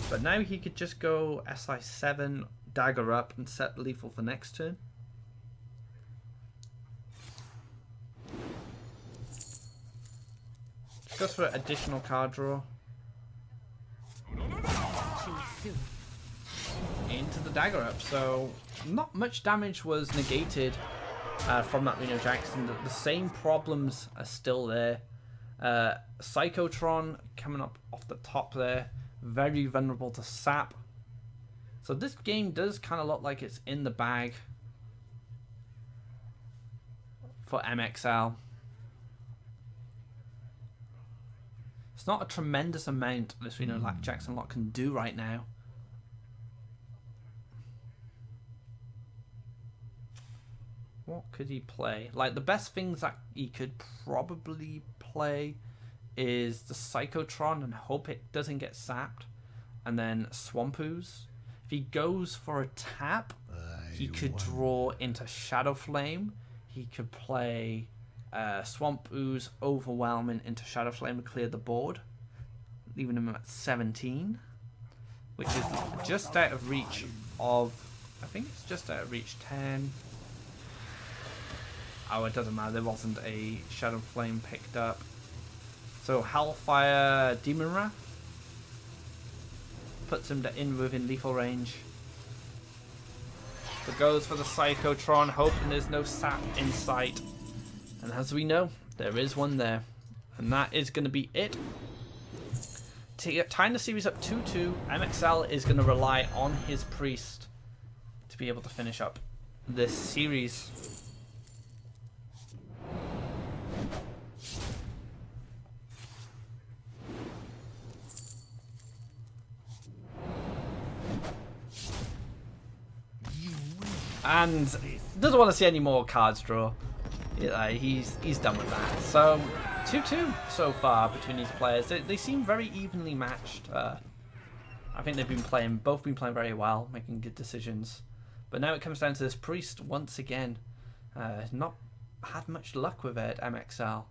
But now he could just go SI7, dagger up, and set lethal for next turn. Just goes for an additional card draw. Choose soon. Into the dagger up, so not much damage was negated from that Reno Jackson. The same problems are still there. Psychotron coming up off the top there, very vulnerable to sap. So this game does kind of look like it's in the bag for mxL. It's not a tremendous amount this Reno Jackson lot can do right now. What could he play? Like, the best things that he could probably play is the Psychotron and hope it doesn't get sapped. And then Swamp Ooze. If he goes for a tap, he could draw into Shadow Flame. He could play Swamp Ooze, Overwhelming into Shadow Flame to clear the board, leaving him at 17. Which is just out of reach of... I think it's just out of reach 10... Oh, it doesn't matter. There wasn't a Shadow Flame picked up. So Hellfire Demon Wrath puts him within lethal range. So goes for the Psychotron, hoping there's no sap in sight. And as we know, there is one there. And that is going to be it. Tying the series up 2-2, mxL is going to rely on his Priest to be able to finish up this series. And doesn't want to see any more cards draw. Yeah, he's done with that. So 2-2 so far between these players. They seem very evenly matched. I think both been playing very well, making good decisions. But now it comes down to this Priest once again. Not had much luck with it at mxL.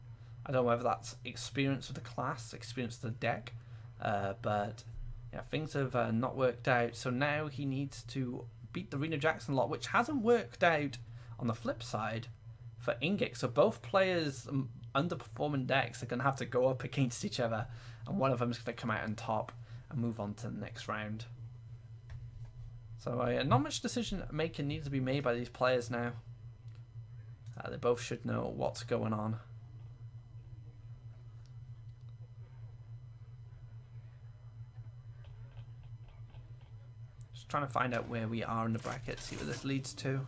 I don't know whether that's experience with the class, experience with the deck, but yeah, things have not worked out. So now he needs to beat the Reno Jackson lot, which hasn't worked out on the flip side for Ingik. So both players' underperforming decks are going to have to go up against each other, and one of them is going to come out on top and move on to the next round. So not much decision making needs to be made by these players now. They both should know what's going on. Trying to find out where we are in the bracket, see where this leads to.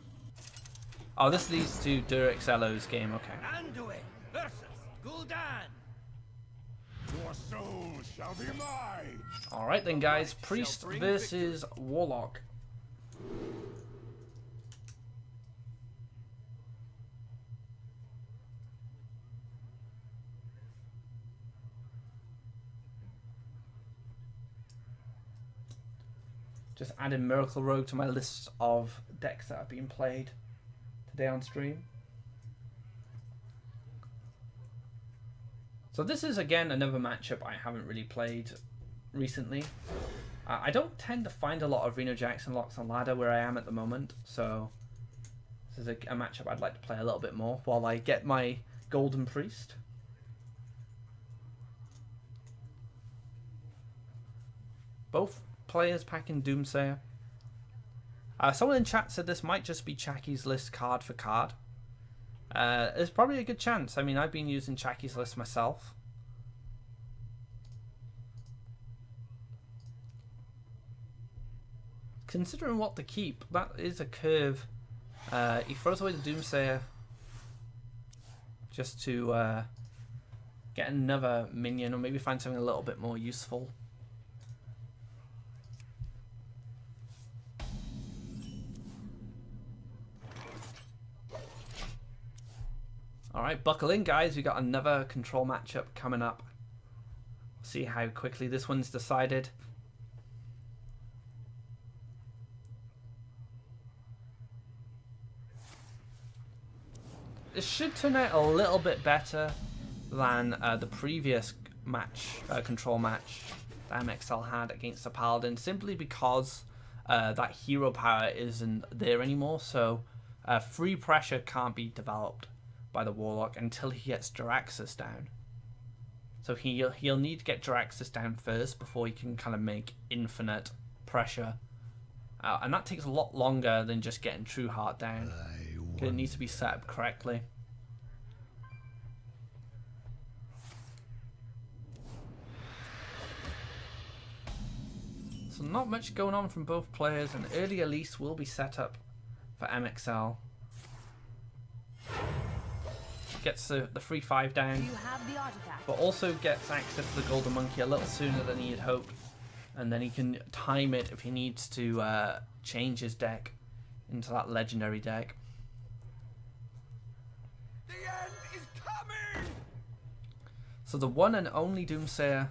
Oh, this leads to Durexello's game, okay. Anduin versus Gul'dan. Your soul shall be mine. Alright then guys, Priest versus Warlock. Just adding Miracle Rogue to my list of decks that are being played today on stream. So this is again another matchup I haven't really played recently. I don't tend to find a lot of Reno Jackson locks on ladder where I am at the moment, so this is a matchup I'd like to play a little bit more while I get my Golden Priest. Both players packing Doomsayer. Someone in chat said this might just be Chaki's list card for card. There's probably a good chance. I mean, I've been using Chaki's list myself. Considering what to keep, that is a curve. He throws away the Doomsayer just to get another minion, or maybe find something a little bit more useful. Alright, buckle in guys, we got another control matchup coming up. See how quickly this one's decided. It should turn out a little bit better than the previous match, control match that mxL had against the Paladin, simply because that hero power isn't there anymore, so free pressure can't be developed by the Warlock until he gets Jaraxxus down. So he'll need to get Jaraxxus down first before he can kind of make infinite pressure. And that takes a lot longer than just getting True Heart down. It needs to be set up correctly. So not much going on from both players. An early Elise will be set up for mxL. Gets the free 5 down, You have the artifact. but also gets access to the Golden Monkey a little sooner than he had hoped. And then he can time it if he needs to change his deck into that legendary deck. The end is coming! So the one and only Doomsayer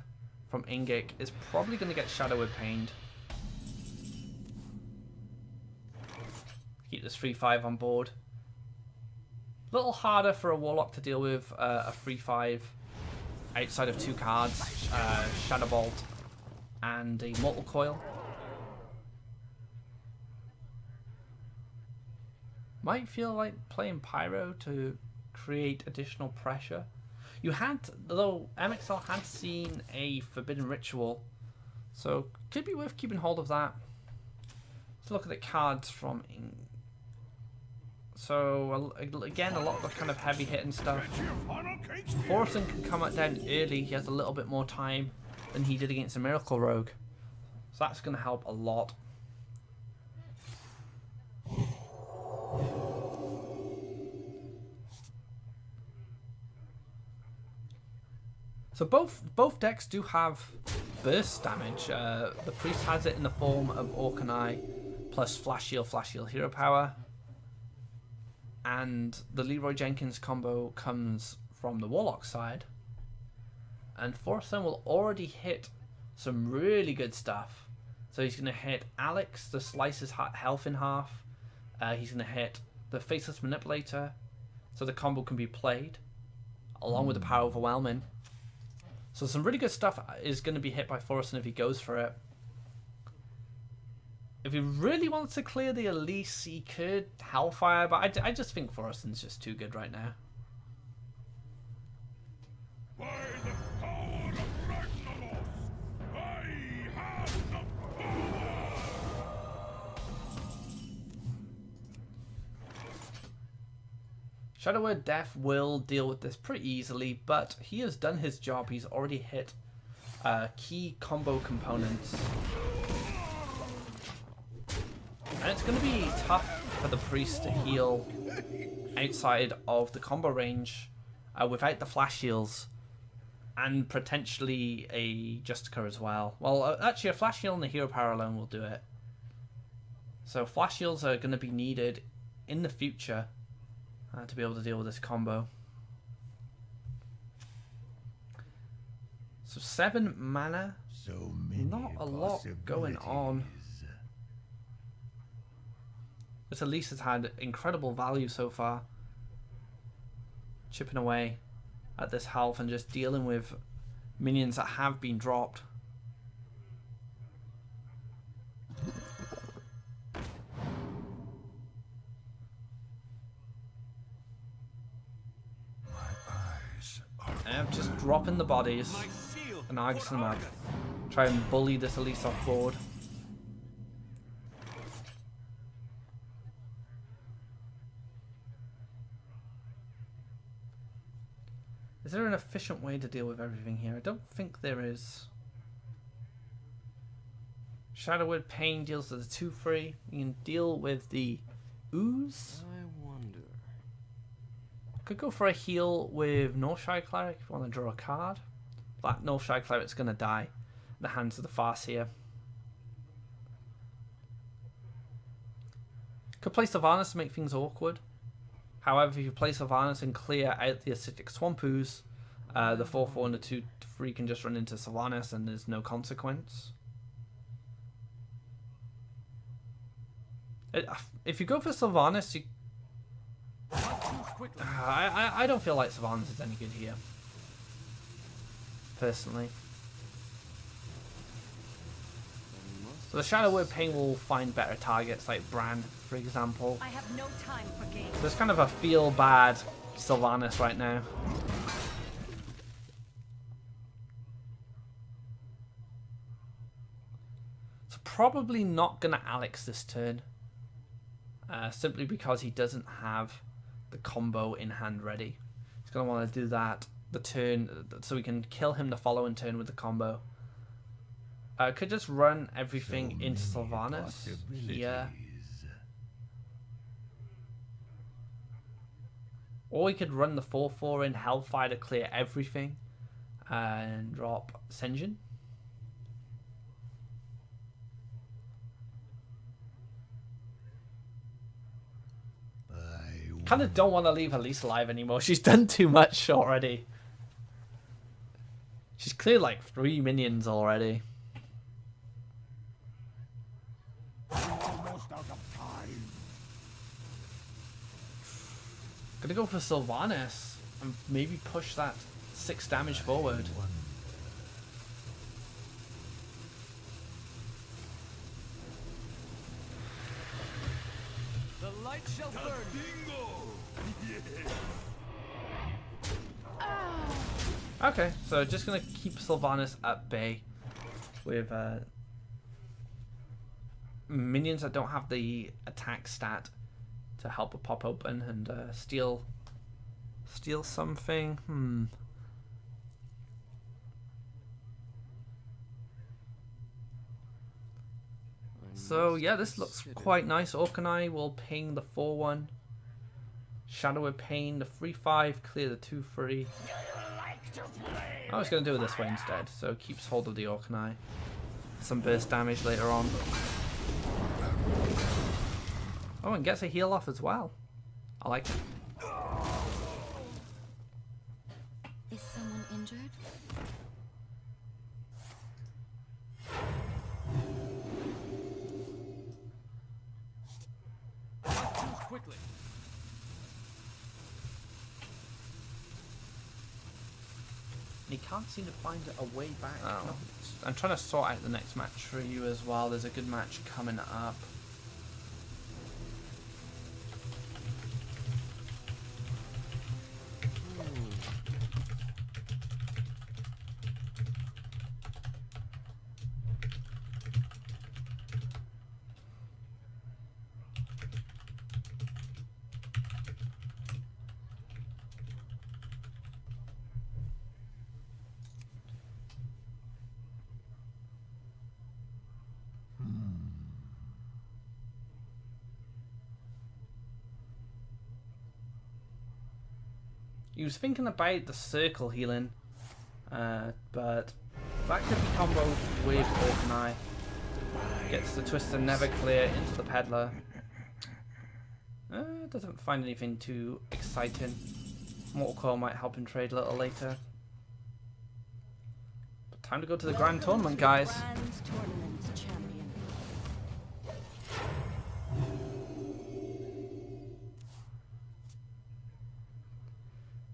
from Ingik is probably going to get Shadow with Pained. Keep this 3/5 on board. A little harder for a Warlock to deal with a 3/5 outside of 2 cards, Shadow Bolt and a Mortal Coil. Might feel like playing Pyro to create additional pressure. You had, though, mxL had seen a Forbidden Ritual, so could be worth keeping hold of that. Let's look at the cards from So again, a lot of the kind of heavy hitting stuff. Forsen can come down early. He has a little bit more time than he did against a Miracle Rogue, so that's going to help a lot. So both decks do have burst damage. The Priest has it in the form of Orkanai plus Flash Heal Hero Power. And the Leroy Jenkins combo comes from the Warlock side. And Forsen will already hit some really good stuff. So he's going to hit Alex, the slices health in half. He's going to hit the Faceless Manipulator, so the combo can be played, along with the Power Overwhelming. So some really good stuff is going to be hit by Forsen if he goes for it. If he really wants to clear the Elise, he could Hellfire, but I just think Forsen's just too good right now. By the power of Ragnaros, I have the power! Shadow Word Death will deal with this pretty easily, but he has done his job. He's already hit key combo components. And it's going to be tough for the Priest to heal outside of the combo range without the Flash Heals. And potentially a Justica as well. Well, actually a Flash Heal and the Hero Power alone will do it. So Flash Heals are going to be needed in the future to be able to deal with this combo. So 7 mana, So many not a lot going on. This Elise has had incredible value so far. Chipping away at this health and just dealing with minions that have been dropped. Just dropping the bodies and argus them up. Try and bully this Elise off board. Is there an efficient way to deal with everything here? I don't think there is. Shadowwood Pain deals with the 2-3. You can deal with the ooze. I wonder. Could go for a heal with Northshire Cleric if you want to draw a card. That Northshire Cleric's going to die in the hands of the Farseer. Could play Sylvanas to make things awkward. However, if you play Sylvanas and clear out the Acidic Swamp Ooze, the 4-4 and the 2-3 can just run into Sylvanas and there's no consequence. If you go for Sylvanas, you... I don't feel like Sylvanas is any good here. Personally. So the Shadowwood Pain will find better targets like Bran, for example. I have no time for games. There's kind of a feel bad Sylvanas right now. So probably not gonna Alex this turn. Simply because he doesn't have the combo in hand ready. He's gonna want to do that the turn so we can kill him the following turn with the combo. Could just run everything into Sylvanas here. Or we could run the 4-4 in Hellfire to clear everything and drop Sen'jin. Kind of don't want to leave Elise alive anymore. She's done too much already. She's cleared like 3 minions already. Almost out of time. Gonna go for Sylvanas and maybe push that 6 damage forward. The light shall burn. Okay, so just gonna keep Sylvanas at bay with minions that don't have the attack stat to help it pop open and steal something. So yeah, this looks quite nice. Orkanai will ping the 4-1. Shadowwood Pain the 3-5, clear the 2-3. I was going to do it this way instead, so it keeps hold of the Orkanai. Some burst damage later on. Oh, and gets a heal off as well. I like it. Is someone injured? Quickly. He can't seem to find a way back. Oh. I'm trying to sort out the next match for you as well. There's a good match coming up. He was thinking about the circle healing, but that could be comboed with Orkanai. Gets the Twister Never Clear into the Peddler. Doesn't find anything too exciting. Mortal Coil might help him trade a little later. But time to go to the Grand Tournament, guys. Grand Tournament champion.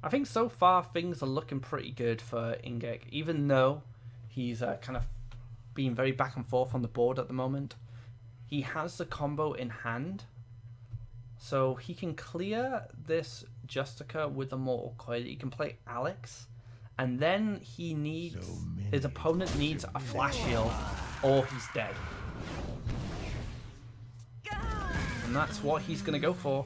I think so far things are looking pretty good for Ingik, even though he's kind of being very back and forth on the board at the moment. He has the combo in hand, so he can clear this Justica with a Mortal Coil. He can play Alex, and then he needs his opponent needs a flash shield, or he's dead. And that's what he's gonna go for.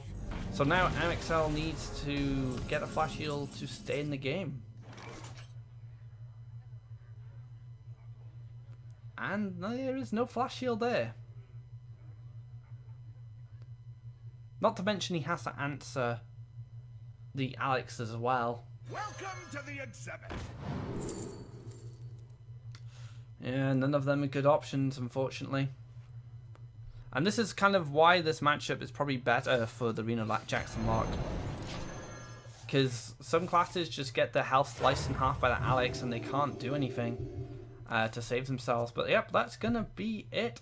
So now mxL needs to get a flash shield to stay in the game. And there is no flash shield there. Not to mention he has to answer the Alex as well. Welcome to the exhibit. Yeah, none of them are good options, unfortunately. And this is kind of why this matchup is probably better for the Reno Jackson Lock. Because some classes just get their health sliced in half by the Alex and they can't do anything to save themselves. But yep, that's going to be it.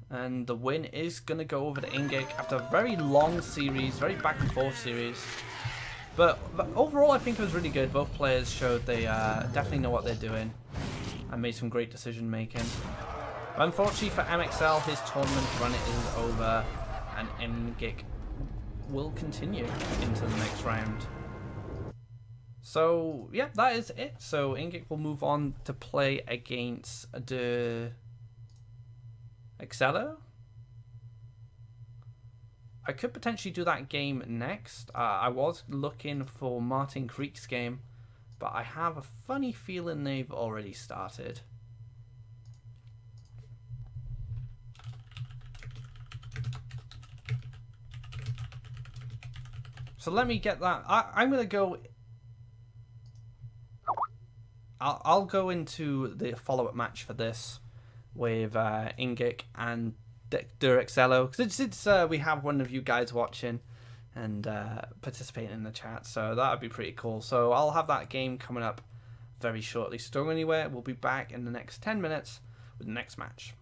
And the win is going to go over to Ingik after a very long series, very back and forth series. But overall, I think it was really good. Both players showed they definitely know what they're doing and made some great decision making. But unfortunately for mxL, his tournament run is over, and Ingik will continue into the next round. So, yeah, that is it. So, Ingik will move on to play against the mxL. I could potentially do that game next. I was looking for Martin Creek's game, but I have a funny feeling they've already started. So let me get that. I'm going to go... I'll go into the follow-up match for this with Ingik and Durexello. Since we have one of you guys watching and participating in the chat. So that would be pretty cool. So I'll have that game coming up very shortly. So don't go anywhere. We'll be back in the next 10 minutes with the next match.